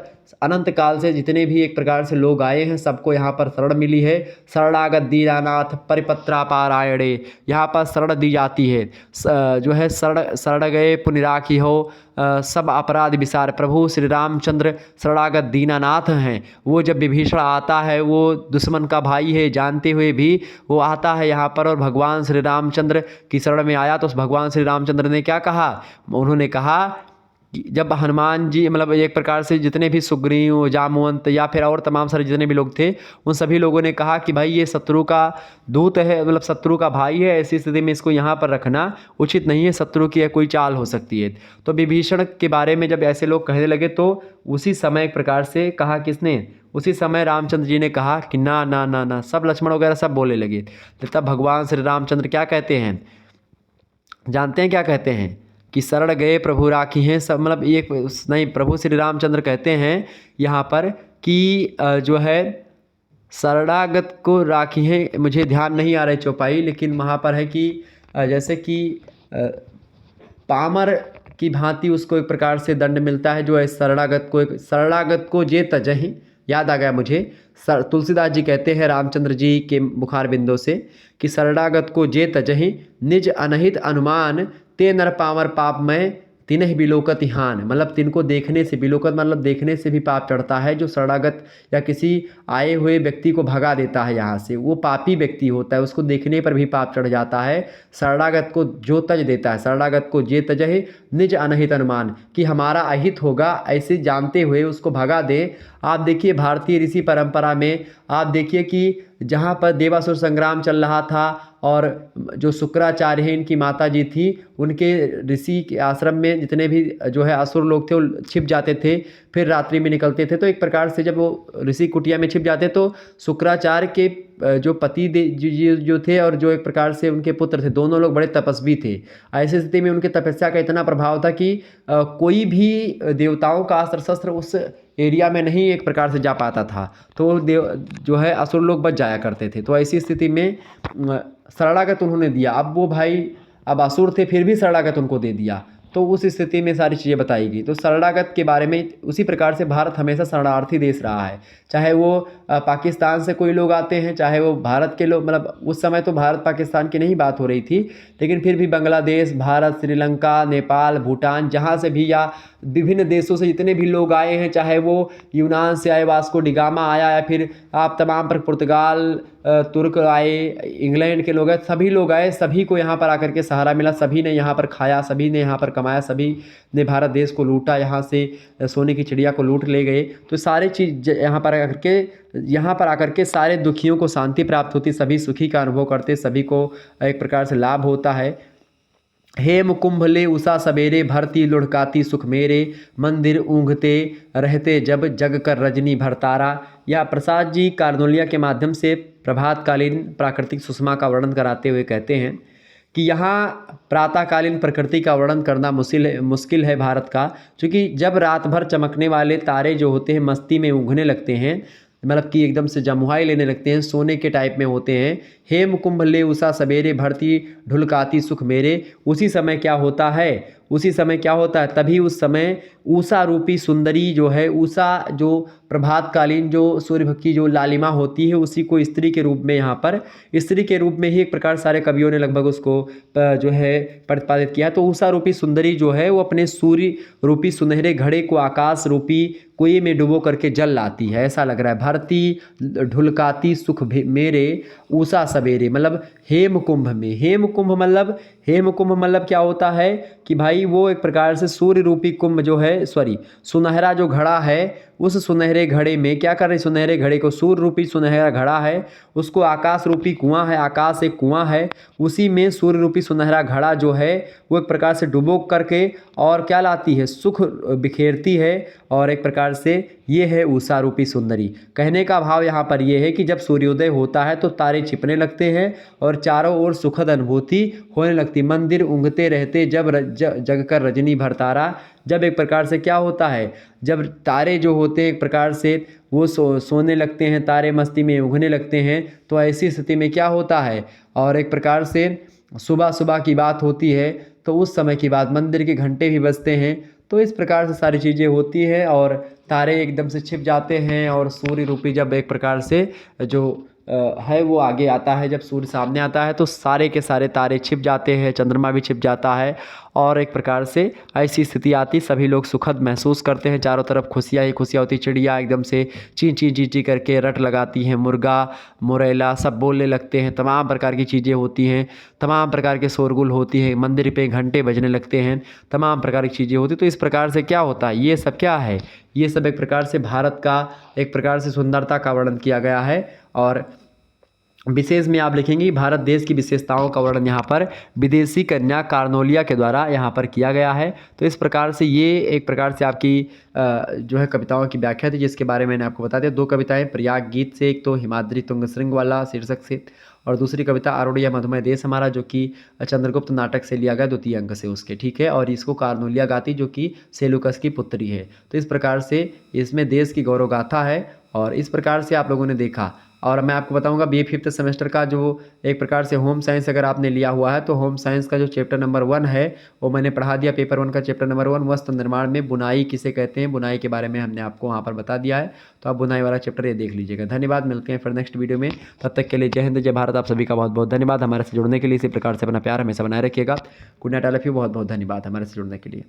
अनंत काल से जितने भी एक प्रकार से लोग आए हैं सबको यहाँ पर शरण मिली है। शरणागत दीनानाथ परिपत्रा पारायणे, यहाँ पर शरण दी जाती है। जो है शरण गए पुनिराखी हो, सब अपराध विसार। प्रभु श्री रामचंद्र शरणागत दीनानाथ हैं। वो जब विभीषण आता है, वो दुश्मन का भाई है जानते हुए भी वो आता है यहाँ पर और भगवान श्री रामचंद्र की शरण में आया तो उस भगवान श्री रामचंद्र ने क्या कहा, उन्होंने कहा कि जब हनुमान जी मतलब एक प्रकार से जितने भी सुग्रीव, जामवंत या फिर और तमाम सारे जितने भी लोग थे उन सभी लोगों ने कहा कि भाई ये शत्रु का दूत है, मतलब शत्रु का भाई है, ऐसी स्थिति में इसको यहाँ पर रखना उचित नहीं है, शत्रु की कोई चाल हो सकती है। तो विभीषण के बारे में जब ऐसे लोग कहने लगे तो उसी समय एक प्रकार से कहा किसने, उसी समय रामचंद्र जी ने कहा कि ना ना ना ना, सब लक्ष्मण वगैरह सब बोलने लगे। तब भगवान श्री रामचंद्र क्या कहते हैं, जानते हैं क्या कहते हैं कि शरण गए प्रभु राखी हैं सब। मतलब एक नहीं, प्रभु श्री रामचंद्र कहते हैं यहाँ पर कि जो है शरणागत को राखी हैं, मुझे ध्यान नहीं आ रहा है चौपाई, लेकिन वहाँ पर है कि जैसे कि पामर की भांति उसको एक प्रकार से दंड मिलता है। जो है शरणागत को जे तजहि, याद आ गया मुझे, तुलसीदास जी कहते हैं रामचंद्र जी के मुखार बिंदों से कि शरणागत को जे तजहि निज अनहित अनुमान, ते नर पामर पाप में तिन्ह बिलोकत हान। मतलब तिनको देखने से, बिलोकत मतलब देखने से भी पाप चढ़ता है। जो शरणागत या किसी आए हुए व्यक्ति को भगा देता है यहाँ से, वो पापी व्यक्ति होता है, उसको देखने पर भी पाप चढ़ जाता है। शरणागत को जो तज देता है, शरणागत को जे तजहि निज अनहित अनुमान, कि हमारा अहित होगा ऐसे जानते हुए उसको भगा दे। आप देखिए भारतीय ऋषि परंपरा में आप देखिए कि जहाँ पर देवासुर संग्राम चल रहा था और जो शुक्राचार्य हैं इनकी माता जी थी, उनके ऋषि के आश्रम में जितने भी जो है असुर लोग थे वो छिप जाते थे, फिर रात्रि में निकलते थे। तो एक प्रकार से जब वो ऋषि कुटिया में छिप जाते तो शुक्राचार्य के जो पति जो थे और जो एक प्रकार से उनके पुत्र थे, दोनों लोग बड़े तपस्वी थे। ऐसी स्थिति में उनके तपस्या का इतना प्रभाव था कि कोई भी देवताओं का अस्त्र शस्त्र उस एरिया में नहीं एक प्रकार से जा पाता था, तो जो है असुर लोग बच जाया करते थे। तो ऐसी स्थिति में शरणागत उन्होंने दिया। अब वो भाई अब असुर थे फिर भी शरणागत उनको दे दिया, तो उस स्थिति में सारी चीज़ें बताई गई। तो शरणागत के बारे में उसी प्रकार से भारत हमेशा शरणार्थी देश रहा है, चाहे वो पाकिस्तान से कोई लोग आते हैं, चाहे वो भारत के लोग, मतलब उस समय तो भारत पाकिस्तान की नहीं बात हो रही थी, लेकिन फिर भी बांग्लादेश, भारत, श्रीलंका, नेपाल, भूटान, जहाँ से भी या विभिन्न देशों से जितने भी लोग आए हैं, चाहे वो यूनान से आए, वास्को डिगामा आया, या फिर आप तमाम पर पुर्तगाल, तुर्क आए, इंग्लैंड के लोग आए, सभी लोग आए, सभी को यहाँ पर आकर के सहारा मिला, सभी ने यहाँ पर खाया, सभी ने यहाँ पर कमाया, सभी ने भारत देश को लूटा, यहाँ से सोने की चिड़िया को लूट ले गए। तो सारे चीज़ यहाँ पर आकर के सारे दुखियों को शांति प्राप्त होती, सभी सुखी का अनुभव करते, सभी को एक प्रकार से लाभ होता है। हेम कुंभ ले उषा सवेरे, भरती लुढ़काती सुख मेरे, मंदिर ऊँघते रहते जब जग कर रजनी भरतारा। या प्रसाद जी कार्नोलिया के माध्यम से प्रभातकालीन प्राकृतिक सुषमा का वर्णन कराते हुए कहते हैं कि यहाँ प्रातःकालीन प्रकृति का वर्णन करना मुश्किल है भारत का, क्योंकि जब रात भर चमकने वाले तारे जो होते हैं मस्ती में ऊँघने लगते हैं, मतलब कि एकदम से जमुहाई लेने लगते हैं, सोने के टाइप में होते हैं। हेम कुंभ ले उषा सवेरे, भरती ढुलकाती सुख मेरे। उसी समय क्या होता है, तभी उस समय उषा रूपी सुंदरी जो है, उषा जो प्रभातकालीन जो सूर्य की जो लालिमा होती है, उसी को स्त्री के रूप में, यहाँ पर स्त्री के रूप में ही एक प्रकार सारे कवियों ने लगभग उसको जो है प्रतिपादित किया। तो उषा रूपी सुंदरी जो है वो अपने सूर्य रूपी सुनहरे घड़े को आकाश रूपी कुएं में डुबो करके जल लाती है, ऐसा लग रहा है। भरती ढुलकाती सुख मेरे उषा सवेरे, मतलब हेम कुंभ में, हेम कुंभ मतलब क्या होता है कि भाई वो एक प्रकार से सूर्य रूपी कुंभ जो है, सुनहरा जो घड़ा है, उस सुनहरे घड़े में क्या कर रहे, सुनहरे घड़े को, सूर्य रूपी सुनहरा घड़ा है, उसको आकाश रूपी कुआं है, आकाश एक कुआं है, उसी में सूर्य रूपी सुनहरा घड़ा जो है वो एक प्रकार से डुबो करके और क्या लाती है, सुख बिखेरती है। और एक प्रकार से ये है उषा रूपी सुंदरी। कहने का भाव यहाँ पर ये है कि जब सूर्योदय होता है तो तारे छिपने लगते हैं और चारों ओर सुखद अनुभूति होने लगती, मंदिर ऊँघते रहते जब जग कर रजनी भरतारा। जब एक प्रकार से क्या होता है, जब तारे जो होते हैं एक प्रकार से वो सोने लगते हैं, तारे मस्ती में ऊँघने लगते हैं, तो ऐसी स्थिति में क्या होता है, और एक प्रकार से सुबह की बात होती है, तो उस समय की बात, मंदिर के घंटे भी बजते हैं, तो इस प्रकार से सारी चीज़ें होती है और तारे एकदम से छिप जाते हैं और सूर्य रूपी जब एक प्रकार से जो है वो आगे आता है, जब सूर्य सामने आता है तो सारे के सारे तारे छिप जाते हैं, चंद्रमा भी छिप जाता है और एक प्रकार से ऐसी स्थिति आती, सभी लोग सुखद महसूस करते हैं, चारों तरफ खुशियाँ ही खुशियाँ होती, चिड़िया एकदम से ची ची ची ची करके रट लगाती हैं, मुर्गा मुरैला सब बोलने लगते हैं, तमाम प्रकार की चीज़ें होती हैं, तमाम प्रकार के शोरगुल होती है, मंदिर पे घंटे बजने लगते हैं, तमाम प्रकार की चीज़ें होती। तो इस प्रकार से क्या होता है, ये सब क्या है, ये सब एक प्रकार से भारत का एक प्रकार से सुंदरता का वर्णन किया गया है। और विशेष में आप लिखेंगे भारत देश की विशेषताओं का वर्णन यहाँ पर विदेशी कन्या कार्नोलिया के द्वारा यहाँ पर किया गया है। तो इस प्रकार से ये एक प्रकार से आपकी जो है कविताओं की व्याख्या थी, जिसके बारे में मैंने आपको बता दिया। दो कविताएं प्रयाग गीत से, एक तो हिमाद्री तुंग श्रृंग वाला शीर्षक से, और दूसरी कविता आरोड़िया मधुमय देश हमारा, जो कि चंद्रगुप्त नाटक से लिया गया, द्वितीय अंक से उसके, ठीक है। और इसको कार्नोलिया गाती जो कि सेलुकस की पुत्री है। तो इस प्रकार से इसमें देश की गौरव गाथा है और इस प्रकार से आप लोगों ने देखा। और मैं आपको बताऊंगा बीए फिफ्थ सेमेस्टर का जो एक प्रकार से होम साइंस अगर आपने लिया हुआ है तो होम साइंस का जो चैप्टर नंबर 1 है वो मैंने पढ़ा दिया। पेपर 1 का चैप्टर नंबर 1 वस्त्र निर्माण में बुनाई किसे कहते हैं, बुनाई के बारे में हमने आपको वहाँ पर बता दिया है। तो आप बुनाई वाला चैप्टर ये देख लीजिएगा। धन्यवाद, मिलते हैं फिर नेक्स्ट वीडियो में। तब तक के लिए जय हिंद जय भारत। आप सभी का बहुत बहुत धन्यवाद हमारे से जुड़ने के लिए। इसी प्रकार से अपना प्यार हमेशा बनाए रखिएगा। Good night, I love you. बहुत बहुत धन्यवाद हमारे से जुड़ने के लिए।